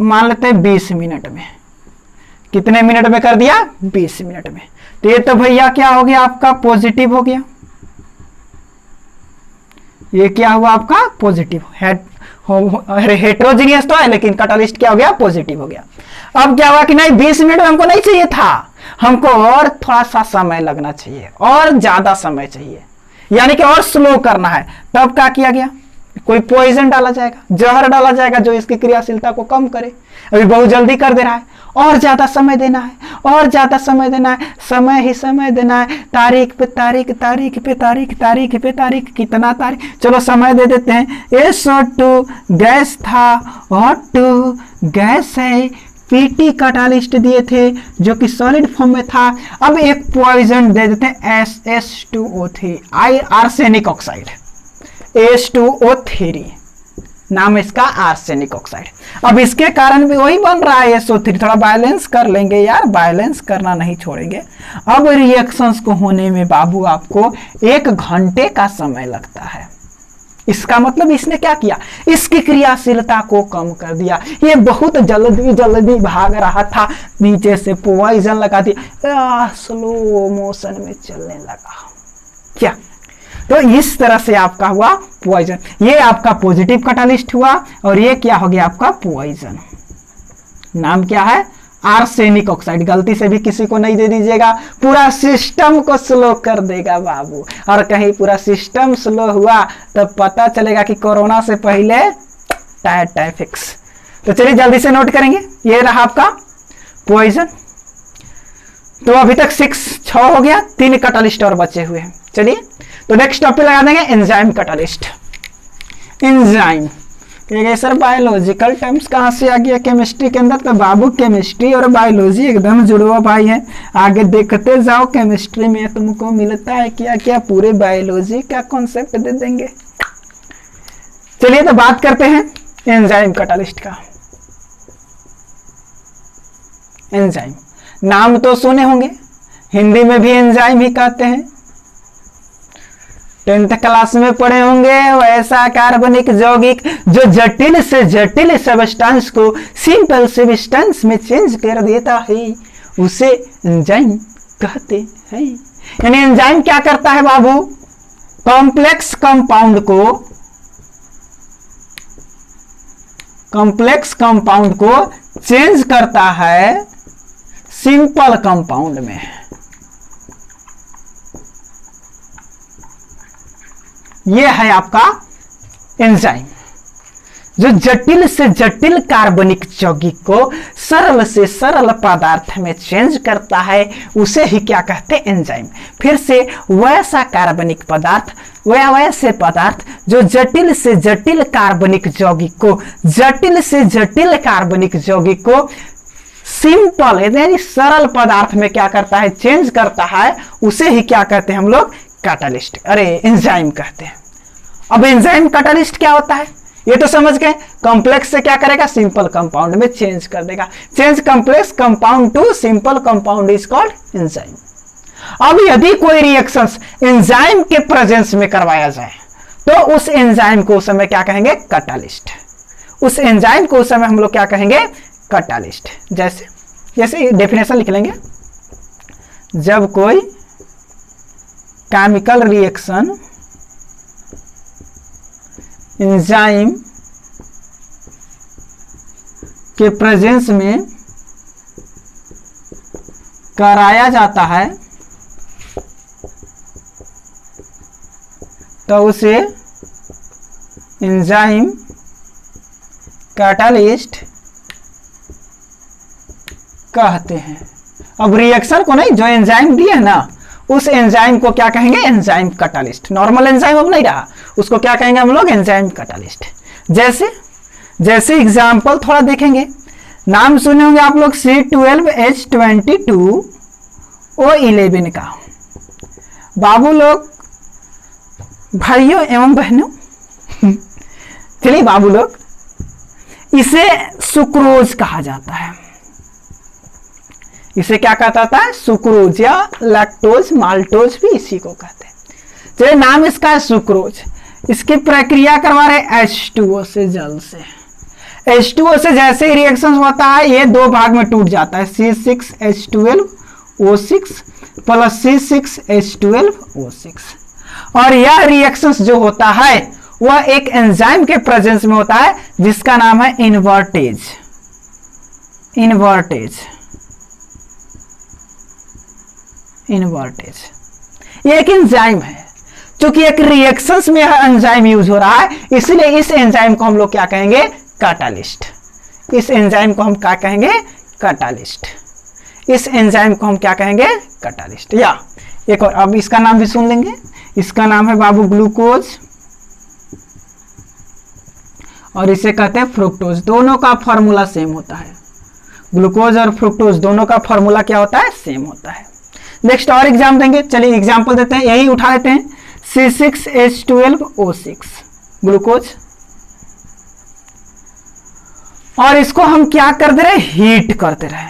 मान लेते हैं 20 मिनट में। कितने मिनट में कर दिया, 20 मिनट में। तो ये तो भैया क्या हो गया आपका, पॉजिटिव हो गया। ये क्या हुआ आपका पॉजिटिव। हेट्रोजीनियस तो है लेकिन कैटालिस्ट क्या हो गया पॉजिटिव हो गया। अब क्या हुआ कि नहीं 20 मिनट हमको नहीं चाहिए था, हमको और थोड़ा सा समय लगना चाहिए, और ज्यादा समय चाहिए, यानी कि और स्लो करना है। तब क्या किया गया, कोई पॉइजन डाला जाएगा, जहर डाला जाएगा जो इसकी क्रियाशीलता को कम करे। अभी बहुत जल्दी कर दे रहा है, और ज्यादा समय देना है, और ज्यादा समय देना है, समय ही समय देना है, तारीख पे तारीख, तारीख पे तारीख, तारीख पे तारीख, कितना तारीख, चलो समय दे देते हैं। SO2 गैस था, O2 गैस है, PT कैटालिस्ट दिए थे जो कि सॉलिड फॉर्म में था। अब एक पॉइजन दे देते हैं S2O3 आर्सेनिक ऑक्साइड, H2O3 नाम इसका आर्सेनिक ऑक्साइड। अब इसके कारण भी वही बन रहा है SO3। थोड़ा बैलेंस कर लेंगे यार, बैलेंस करना नहीं छोड़ेंगे। अब रिएक्शंस को होने में बाबू आपको 1 घंटे का समय लगता है। इसका मतलब इसने क्या किया, इसकी क्रियाशीलता को कम कर दिया। ये बहुत जल्दी जल्दी भाग रहा था, नीचे से पॉइजन लगा दिया, स्लो मोशन में चलने लगा। क्या तो इस तरह से आपका हुआ पॉइजन। ये आपका पॉजिटिव कैटालिस्ट हुआ, और ये क्या हो गया आपका पॉइजन। नाम क्या है, आर्सेनिक ऑक्साइड। गलती से भी किसी को नहीं दे दीजिएगा, पूरा सिस्टम को स्लो कर देगा बाबू। और कहीं पूरा सिस्टम स्लो हुआ तब पता चलेगा कि कोरोना से पहले टायर फिक्स। तो चलिए जल्दी से नोट करेंगे। ये रहा आपका पॉइजन। तो अभी तक 6 हो गया, 3 कैटालिस्ट और बचे हुए हैं। चलिए तो नेक्स्ट टॉपिक लगा देंगे enzyme catalyst. Enzyme sir biological terms कहाँ से आ गया केमिस्ट्री के अंदर, तो बाबू केमिस्ट्री और बायोलॉजी एकदम जुड़वा भाई है। आगे देखते जाओ, केमिस्ट्री में तुमको मिलता है क्या क्या, पूरे बायोलॉजी का कॉन्सेप्ट दे देंगे। चलिए तो बात करते हैं एंजाइम कैटालिस्ट का। एंजाइम नाम तो सुने होंगे, हिंदी में भी एंजाइम ही कहते हैं। 10th क्लास में पढ़े होंगे, वैसा कार्बनिक यौगिक जो जटिल से जटिल सब्सटेंस को सिंपल सब्सटेंस में चेंज कर देता है, उसे एंजाइम कहते हैं। यानी एंजाइम क्या करता है बाबू, कॉम्प्लेक्स कंपाउंड को चेंज करता है सिंपल कंपाउंड में। यह है आपका एंजाइम जो जटिल से जटिल कार्बनिक यौगिक को सरल से सरल पदार्थ में चेंज करता है, उसे ही क्या कहते हैं एंजाइम। फिर से वैसा कार्बनिक पदार्थ, वैसे पदार्थ जो जटिल से जटिल कार्बनिक यौगिक को, जटिल से जटिल कार्बनिक यौगिक को सिंपल यानी सरल पदार्थ में क्या करता है, चेंज करता है, उसे ही क्या कहते हैं हम लोग कैटालिस्ट, एंजाइम कहते हैं। अब एंजाइम कैटालिस्ट क्या होता है ये तो समझ गए, कॉम्प्लेक्स से क्या करेगा, सिंपल कंपाउंड में चेंज कर देगा। Change complex compound to simple compound is called enzyme. अब यदि कोई रिएक्शंस एंजाइम के प्रेजेंस में करवाया जाए तो उस एंजाइम को उस समय क्या कहेंगे, कैटालिस्ट। उस एंजाइम को उस समय हम लोग क्या कहेंगे, कैटालिस्ट। जैसे डेफिनेशन लिख लेंगे, जब कोई केमिकल रिएक्शन एंजाइम के प्रेजेंस में कराया जाता है तो उसे एंजाइम कैटालिस्ट कहते हैं। अब रिएक्शन को नहीं, जो एंजाइम दिए है ना, उस एंजाइम को क्या कहेंगे, एंजाइम कैटालिस्ट। नॉर्मल एंजाइम अब नहीं रहा, उसको क्या कहेंगे हम लोग, एंजाइम कैटालिस्ट। जैसे एग्जांपल थोड़ा देखेंगे, नाम सुने होंगे आप लोग C12H22O11 का। बाबू लोग, भाइयों एवं बहनों, चलिए बाबू लोग, इसे सुक्रोज कहा जाता है। इसे क्या कहता था, सुक्रोज या लैक्टोज, माल्टोज भी इसी को कहते हैं। चलिए नाम इसका है सुक्रोज। इसकी प्रक्रिया करवा रहे H2O से, जल से। H2O से जैसे ही रिएक्शन होता है ये 2 भाग में टूट जाता है, C6H12O6 प्लस C6H12O6। और यह रिएक्शन जो होता है वह एक एंजाइम के प्रेजेंस में होता है जिसका नाम है इन्वर्टेज। इन्वर्टेज ये एक एंजाइम है, क्योंकि एक रिएक्शंस में यह एंजाइम यूज हो रहा है, इसलिए इस एंजाइम को हम लोग क्या कहेंगे, कैटालिस्ट। इस एंजाइम को हम क्या कहेंगे, कैटालिस्ट। इस एंजाइम को हम क्या कहेंगे, कैटालिस्ट। या एक और, अब इसका नाम भी सुन लेंगे, इसका नाम है बाबू ग्लूकोज और इसे कहते हैं फ्रुक्टोज। दोनों का फॉर्मूला सेम होता है, ग्लूकोज और फ्रुक्टोज दोनों का फॉर्मूला क्या होता है, सेम होता है। नेक्स्ट और एग्जाम देंगे, चलिए एग्जाम्पल देते हैं, यही उठा लेते हैं, C6H12O6 ग्लूकोज, और इसको हम क्या कर दे रहे, हीट करते रहे।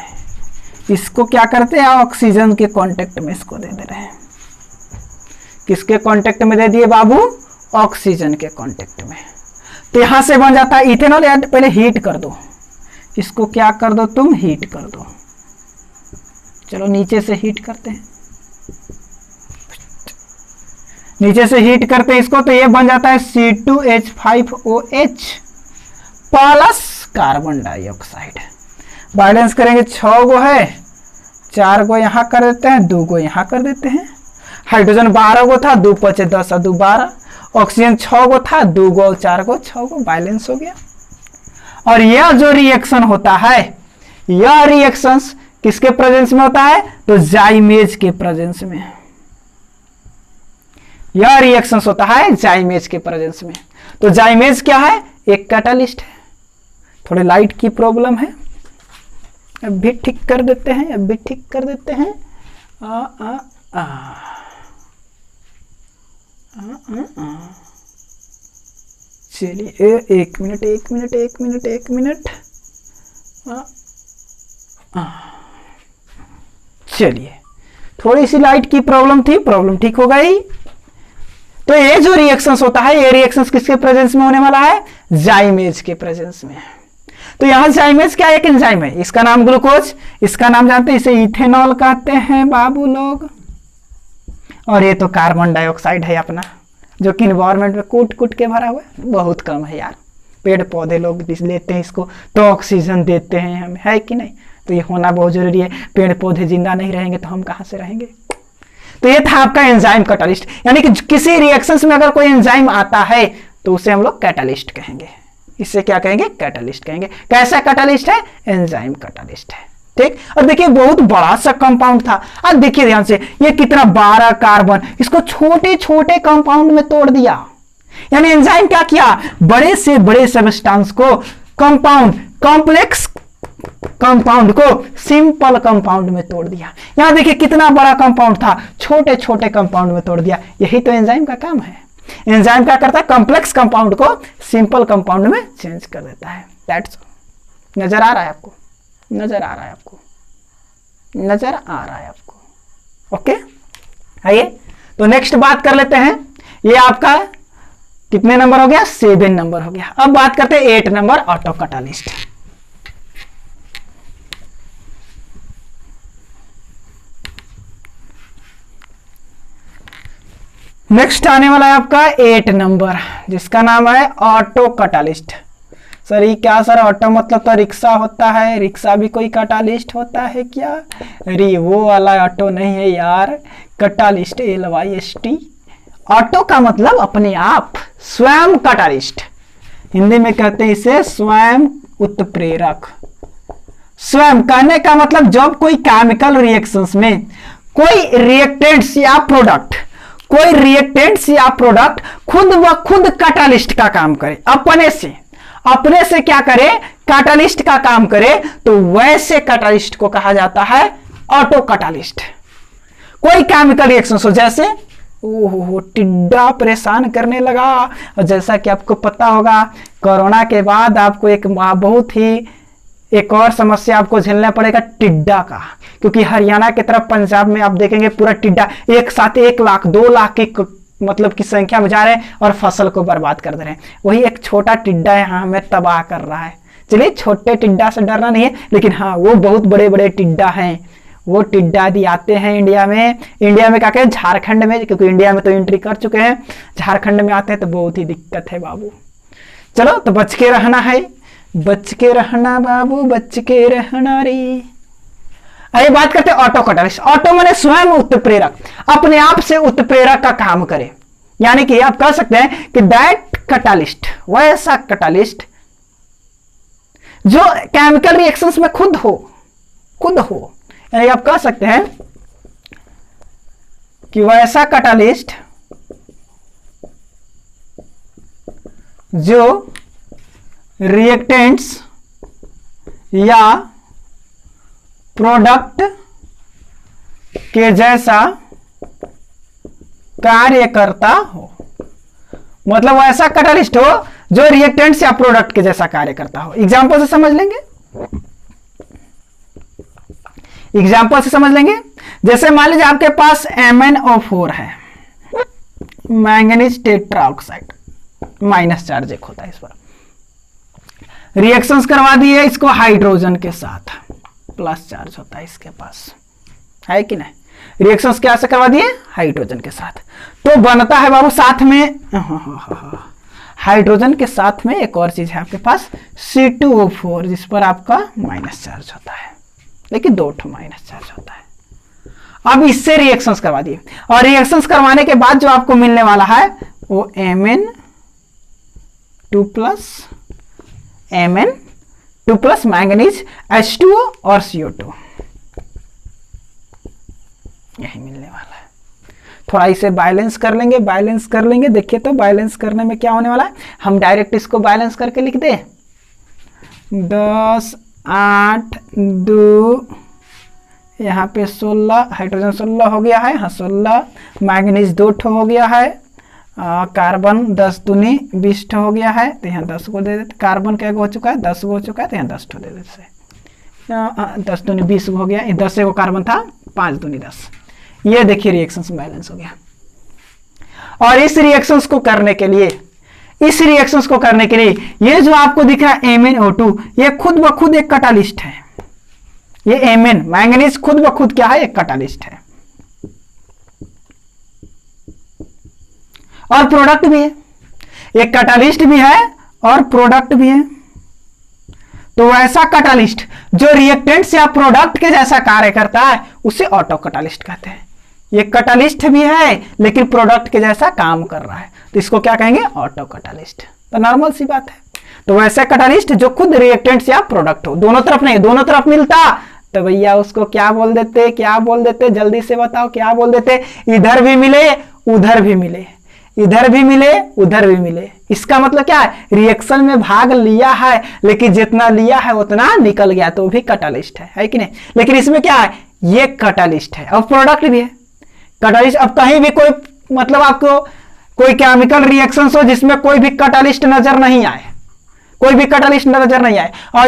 इसको क्या करते हैं, ऑक्सीजन के कांटेक्ट में इसको दे दे रहे हैं। किसके कांटेक्ट में दे दिए बाबू, ऑक्सीजन के कांटेक्ट में। तो यहां से बन जाता है इथेनॉल। यार पहले हीट कर दो, इसको क्या कर दो तुम, हीट कर दो। चलो नीचे से हीट करते हैं, नीचे से हीट करते हैं इसको, तो ये बन जाता है C2H5OH plus carbon dioxide. Balance करेंगे, 6 गो है, 4 गो यहां कर देते हैं, 2 गो यहां कर देते हैं। हाइड्रोजन 12 गो था, 2 × 5 = 10 और 2 = 12। ऑक्सीजन 6 गो था, 2 गो 4 गो 6 गो, बैलेंस हो गया। और यह जो रिएक्शन होता है, यह रिएक्शंस किसके प्रेजेंस में होता है, तो जाइमेज के प्रेजेंस में। यह रिएक्शंस होता है जाइमेज के प्रेजेंस में। तो जाइमेज क्या है, एक कैटालिस्ट है। थोड़े लाइट की प्रॉब्लम है, अब भी ठीक कर देते हैं, अब भी ठीक कर देते हैं। चलिए 1 मिनट 1 मिनट 1 मिनट 1 मिनट। चलिए थोड़ी सी लाइट की प्रॉब्लम थी, प्रॉब्लम ठीक हो गई। तो ये जो रिएक्शंस होता है, ये रिएक्शंस किसके प्रेजेंस में होने वाला है, जाइमेज के प्रेजेंस में। तो यहां जाइमेज क्या, एक एंजाइम है, इसका नाम ग्लूकोज, इसका नाम जानते हैं, इसे इथेनॉल कहते हैं बाबू लोग। और ये तो कार्बन डाइऑक्साइड है अपना, जो कि इन्वायरमेंट में कूट कूट के भरा हुआ है, बहुत कम है यार। पेड़ पौधे लोग लेते हैं इसको तो ऑक्सीजन देते हैं हमें, है कि नहीं। तो ये होना बहुत जरूरी है, पेड़ पौधे जिंदा नहीं रहेंगे तो हम कहां से रहेंगे। तो ये था आपका एंजाइम कैटालिस्ट, यानी कि किसी रिएक्शंस में अगर कोई एंजाइम आता है तो उसे हम लोग कैटालिस्ट कहेंगे। इसे क्या कहेंगे, कैटालिस्ट कहेंगे। कैसा कैटालिस्ट है, एंजाइम कैटालिस्ट है। ठीक, और देखिए बहुत बड़ा सा कंपाउंड था। अब देखिए ध्यान से, ये कितना 12 कार्बन, इसको छोटे छोटे कंपाउंड में तोड़ दिया। यानी एंजाइम क्या किया, बड़े से बड़े सब्सटेंस को, कंपाउंड, कॉम्प्लेक्स कंपाउंड को सिंपल कंपाउंड में तोड़ दिया। यहां देखिए कितना बड़ा कंपाउंड था, छोटे छोटे कंपाउंड में तोड़ दिया। यही तो एंजाइम का काम है। एंजाइम क्या करता है, कॉम्प्लेक्स कंपाउंड को सिंपल कंपाउंड में चेंज कर देता है। That's all. नजर आ रहा है आपको, नजर आ रहा है आपको, नजर आ रहा है आपको। ओके, आइए तो नेक्स्ट बात कर लेते हैं। ये आपका कितने नंबर हो गया, 7 नंबर हो गया। अब बात करते हैं 8 नंबर, ऑटो कैटालिस्ट। नेक्स्ट आने वाला है आपका 8 नंबर, जिसका नाम है ऑटो कैटालिस्ट। सर ये क्या सर, ऑटो मतलब तो रिक्शा होता है, रिक्शा भी कोई कैटालिस्ट होता है क्या। अरे वो वाला ऑटो नहीं है यार, कैटालिस्ट LYST। ऑटो का मतलब अपने आप, स्वयं कैटालिस्ट। हिंदी में कहते हैं इसे स्वयं उत्प्रेरक। स्वयं कहने का मतलब जब कोई केमिकल रिएक्शंस में कोई रिएक्टेंट्स या प्रोडक्ट, कोई रिएक्टेंट्स या प्रोडक्ट खुद ब खुद कैटालिस्ट का काम करे, अपने से क्या करे, कैटालिस्ट का काम करे, तो वैसे कैटालिस्ट को कहा जाता है ऑटो कैटालिस्ट। कोई केमिकल रिएक्शन हो, जैसे ओहो टिड्डा परेशान करने लगा, और जैसा कि आपको पता होगा कोरोना के बाद आपको एक बहुत ही एक और समस्या आपको झेलना पड़ेगा, टिड्डा का। क्योंकि हरियाणा की तरफ, पंजाब में आप देखेंगे पूरा टिड्डा एक साथ 1 लाख 2 लाख की मतलब की संख्या में जा रहे हैं और फसल को बर्बाद कर दे रहे हैं। वही एक छोटा टिड्डा यहाँ हमें तबाह कर रहा है। चलिए छोटे टिड्डा से डरना नहीं है, लेकिन हाँ वो बहुत बड़े बड़े टिड्डा हैं, वो टिड्डा दी आते हैं इंडिया में क्या कहें, झारखंड में, क्योंकि इंडिया में तो एंट्री कर चुके हैं, झारखंड में आते हैं तो बहुत ही दिक्कत है बाबू। चलो तो बच के रहना है, बच के रहना बाबू, बच के रहना रे। आइए बात करते हैं ऑटो कैटालिस्ट। ऑटो माने स्वयं उत्प्रेरक, अपने आप से उत्प्रेरक का काम करे, यानी कि आप कह सकते हैं कि दैट कैटालिस्ट, वैसा कैटालिस्ट जो केमिकल रिएक्शंस में खुद हो, यानी आप कह सकते हैं कि वैसा कैटालिस्ट जो रिएक्टेंट्स या प्रोडक्ट के जैसा कार्य करता हो, मतलब वैसा कैटालिस्ट हो जो रिएक्टेंट्स या प्रोडक्ट के जैसा कार्य करता हो। एग्जांपल से समझ लेंगे, जैसे मान लीजिए आपके पास MnO4 है, मैंगनीज टेट्राऑक्साइड, माइनस चार्ज एक होता है इस पर, रिएक्शंस करवा दिए इसको हाइड्रोजन के साथ, प्लस चार्ज होता है इसके पास, है कि नहीं, रिएक्शंस क्या से करवा दिए, हाइड्रोजन के साथ, तो बनता है बाबू साथ में हाइड्रोजन के साथ में एक और चीज है आपके पास C2O4, जिस पर आपका माइनस चार्ज होता है, लेकिन 2 माइनस चार्ज होता है। अब इससे रिएक्शंस करवा दिए, और रिएक्शंस करवाने के बाद जो आपको मिलने वाला है वो Mn2 प्लस मैंगनीज H2O और CO2, यही मिलने वाला है। थोड़ा इसे बैलेंस कर लेंगे, देखिए तो बैलेंस करने में क्या होने वाला है, हम डायरेक्ट इसको बैलेंस करके लिख दे, 10 8 2, यहाँ पे 16, हाइड्रोजन 16 हो गया है, हाँ 16, मैंगनीज 2 हो गया है, कार्बन 10 दूनी 20 हो गया है, तो यहाँ 10 को दे देते, कार्बन क्या हो चुका है, 10 हो चुका है, तो यहाँ 10 दे देते, 10 दूनी 20 हो गया, 10 को कार्बन था, 5 दूनी 10, ये देखिए रिएक्शंस बैलेंस हो गया। और इस रिएक्शंस को करने के लिए ये जो आपको दिख रहा है MnO2, ये खुद ब खुद एक कैटालिस्ट है, ये Mn मैंगनीज खुद ब खुद क्या है, एक कैटालिस्ट है, और प्रोडक्ट भी है, एक कैटालिस्ट भी है और प्रोडक्ट भी है। तो ऐसा कैटालिस्ट जो रिएक्टेंट्स या प्रोडक्ट के जैसा कार्य करता है उसे ऑटो कैटालिस्ट कहते हैं। ये कैटालिस्ट भी है लेकिन प्रोडक्ट के जैसा काम कर रहा है, तो इसको क्या कहेंगे, ऑटो कैटालिस्ट। तो नॉर्मल सी बात है। तो वैसा कैटालिस्ट जो खुद रिएक्टेंट्स या प्रोडक्ट हो, दोनों तरफ नहीं, दोनों तरफ मिलता तो भैया उसको क्या बोल देते, जल्दी से बताओ क्या बोल देते, इधर भी मिले उधर भी मिले, इधर भी मिले उधर भी मिले। इसका मतलब क्या है, रिएक्शन में भाग लिया है लेकिन जितना लिया है उतना निकल गया, तो भी कैटालिस्ट है कि नहीं। लेकिन इसमें क्या है, ये कैटालिस्ट है और प्रोडक्ट भी है। कैटालिस्ट, अब कहीं भी कोई मतलब आपको कोई केमिकल रिएक्शन हो जिसमें कोई भी कैटालिस्ट नजर नहीं आए, और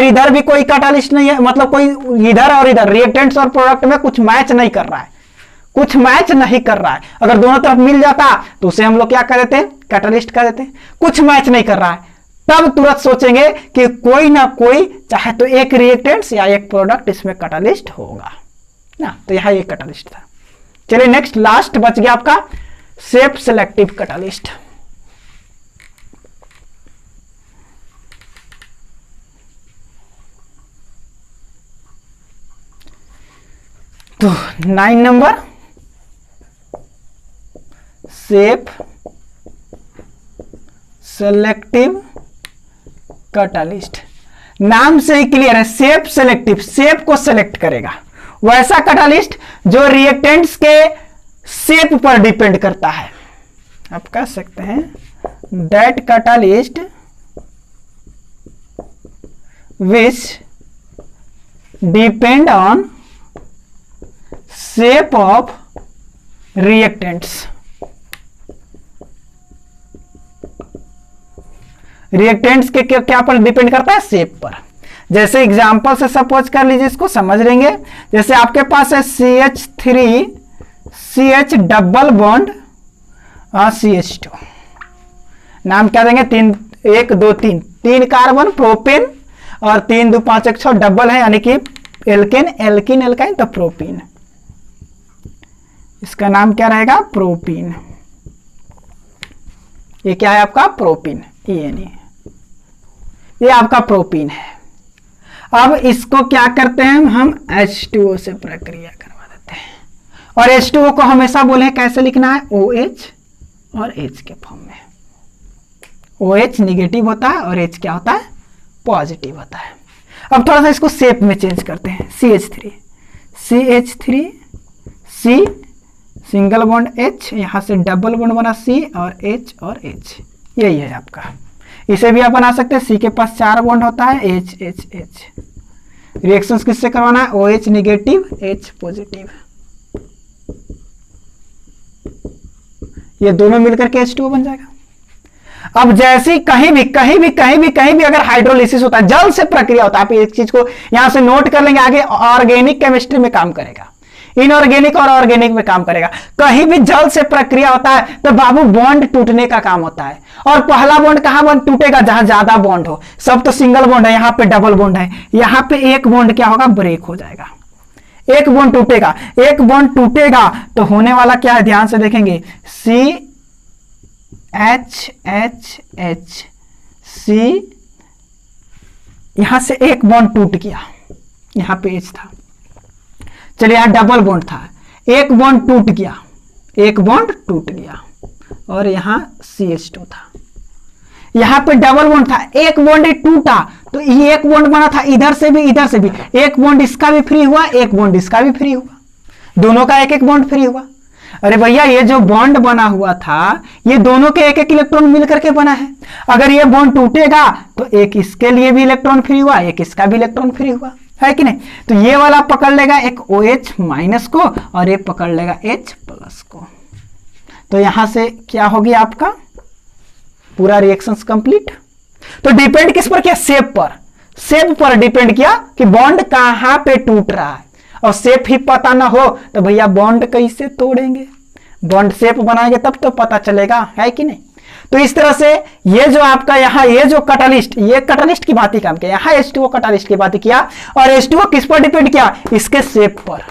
इधर भी कोई कैटालिस्ट नहीं है, मतलब कोई इधर और इधर रिएक्टेंट्स और प्रोडक्ट में कुछ मैच नहीं कर रहा है, अगर दोनों तरफ मिल जाता तो उसे हम लोग क्या कर देते हैं, कैटालिस्ट कर देते हैं। कुछ मैच नहीं कर रहा है तब तुरंत सोचेंगे कि कोई ना कोई, चाहे तो एक रिएक्टेंट्स या एक प्रोडक्ट इसमें कैटालिस्ट होगा ना, तो यहां एक कैटालिस्ट था। चलिए नेक्स्ट, लास्ट बच गया आपका सेल्फ सेलेक्टिव कैटालिस्ट। तो 9 नंबर सेल्फ सेलेक्टिव कैटालिस्ट, नाम से ही क्लियर है, सेल्फ सेलेक्टिव, सेप को सेलेक्ट करेगा। वैसा कैटालिस्ट जो रिएक्टेंट्स के शेप पर डिपेंड करता है। आप कह सकते हैं that catalyst which depend on shape of reactants. Reactants के क्या पर डिपेंड करता है, शेप पर। जैसे एग्जांपल से सपोज कर लीजिए, इसको समझ लेंगे। जैसे आपके पास है CH3 CH double bond CH2, नाम क्या देंगे, 3 1 2 3, 3 कार्बन प्रोपेन और 3 2 5 1 6 डबल है, यानी कि एल्केन एल्किन एल्काइन तो प्रोपीन। इसका नाम क्या रहेगा? प्रोपीन। ये क्या है आपका? प्रोपीन। ये आपका प्रोपीन है। अब इसको क्या करते हैं हम? H2O से प्रक्रिया करवा देते हैं। और H2O को हमेशा बोले कैसे लिखना है? OH और H के फॉर्म में। OH निगेटिव होता है और H क्या होता है? पॉजिटिव होता है। अब थोड़ा सा इसको शेप में चेंज करते हैं। CH3 C single bond H, यहां से डबल बॉन्ड बना C और H और H, यही है आपका। इसे भी आप बना सकते हैं। C के पास 4 बॉन्ड होता है, H H H। रिएक्शंस किससे करवाना है? OH निगेटिव H पॉजिटिव, ये दोनों मिलकर के H2O बन जाएगा। अब जैसे कहीं भी अगर हाइड्रोलिसिस होता है, जल से प्रक्रिया होता है, आप एक चीज को यहां से नोट कर लेंगे, आगे ऑर्गेनिक केमिस्ट्री में काम करेगा, इनऑर्गेनिक और ऑर्गेनिक में काम करेगा। कहीं भी जल से प्रक्रिया होता है तो बाबू बॉन्ड टूटने का काम होता है। और पहला बॉन्ड कहां बॉन्ड टूटेगा? जहां ज्यादा बॉन्ड हो। सब तो सिंगल बॉन्ड है, यहां पे डबल बॉन्ड है, यहां पे एक बॉन्ड क्या होगा? ब्रेक हो जाएगा। एक बॉन्ड टूटेगा तो होने वाला क्या है? ध्यान से देखेंगे, CH C, यहां से एक बॉन्ड टूट गया, यहां पे H था, चलिए यहां डबल बॉन्ड था, एक बॉन्ड टूट गया और यहां CH2 था, यहां पे डबल बॉन्ड था, एक बॉन्ड टूटा तो ये एक बॉन्ड बना था, इधर से भी एक बॉन्ड इसका भी फ्री हुआ, एक बॉन्ड इसका भी फ्री हुआ, दोनों का एक एक बॉन्ड फ्री हुआ। अरे भैया ये जो बॉन्ड बना हुआ था ये दोनों के एक एक इलेक्ट्रॉन मिलकर के बना है। अगर ये बॉन्ड टूटेगा तो एक इसके लिए भी इलेक्ट्रॉन फ्री हुआ, एक इसका भी इलेक्ट्रॉन फ्री हुआ, है कि नहीं? तो ये वाला पकड़ लेगा एक OH माइनस को और ये पकड़ लेगा H प्लस को। तो यहां से क्या होगी आपका? पूरा रिएक्शंस कंप्लीट। तो डिपेंड किस पर किया? शेप पर डिपेंड किया कि बॉन्ड कहां पे टूट रहा है। और शेप ही पता ना हो तो भैया बॉन्ड कैसे तोड़ेंगे? बॉन्ड शेप बनाएंगे तब तो पता चलेगा, है कि नहीं? तो इस तरह से ये जो आपका यहाँ ये जो कैटालिस्ट, ये कैटालिस्ट की बात ही काम किया, यहाँ H2O कैटालिस्ट की बात किया। और H2O किस पर डिपेंड किया? इसके शेप पर।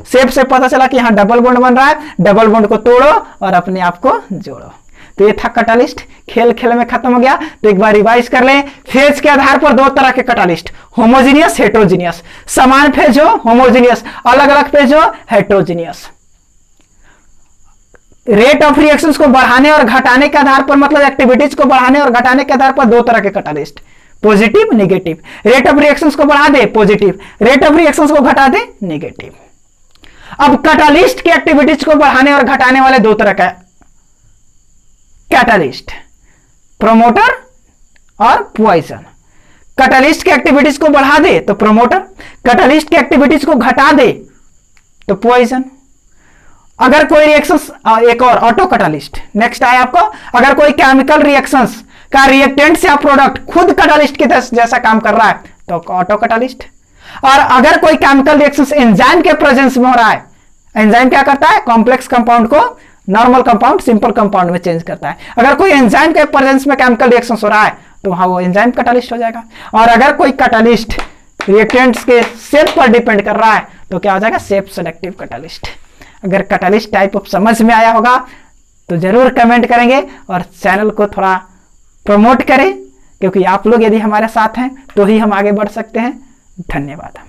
शेप से पता चला कि यहाँ डबल बॉन्ड बन रहा है, डबल बॉन्ड को तोड़ो और अपने आप को जोड़ो। तो ये था कैटालिस्ट। खेल में खत्म हो गया। तो एक बार रिवाइज कर लें। फेज के आधार पर 2 तरह के कैटालिस्ट, होमोजीनियस, हेट्रोजीनियस। समान फेज हो होमोजीनियस, अलग अलग फेज हो हेट्रोजीनियस। रेट ऑफ रिएक्शंस को बढ़ाने और घटाने के आधार पर, मतलब एक्टिविटीज को बढ़ाने और घटाने के आधार पर 2 तरह के catalyst, positive negative. Rate of reactions को बढ़ा दे पॉजिटिव, रेट ऑफ रिएक्शंस को घटा दे नेगेटिव। अब कैटालिस्ट की एक्टिविटीज को बढ़ाने और घटाने वाले 2 तरह का कैटालिस्ट, प्रोमोटर और पॉइजन। कैटालिस्ट की एक्टिविटीज को बढ़ा दे तो प्रोमोटर, कैटालिस्ट की एक्टिविटीज को घटा दे तो पॉइजन। अगर कोई रिएक्शंस, एक और ऑटो कैटालिस्ट नेक्स्ट आया आपको। अगर कोई केमिकल रिएक्शंस का रिएक्टेंट या प्रोडक्ट खुद कैटालिस्ट के जैसा काम कर रहा है तो ऑटो कैटालिस्ट। और अगर कोई केमिकल रिएक्शंस एंजाइम के प्रेजेंस में हो रहा है, एंजाइम क्या करता है? कॉम्प्लेक्स कंपाउंड को नॉर्मल कंपाउंड, सिंपल कंपाउंड में चेंज करता है। अगर कोई एंजाइम के प्रेजेंस में केमिकल रिएक्शंस हो रहा है तो वहां वो एंजाइम कैटालिस्ट हो जाएगा। और अगर कोई कैटालिस्ट रिएक्टेंट्स के शेप पर डिपेंड कर रहा है तो क्या हो जाएगा? Shape selective catalyst. अगर कैटालिस्ट टाइप ऑफ समझ में आया होगा तो जरूर कमेंट करेंगे और चैनल को थोड़ा प्रमोट करें, क्योंकि आप लोग यदि हमारे साथ हैं तो ही हम आगे बढ़ सकते हैं। धन्यवाद।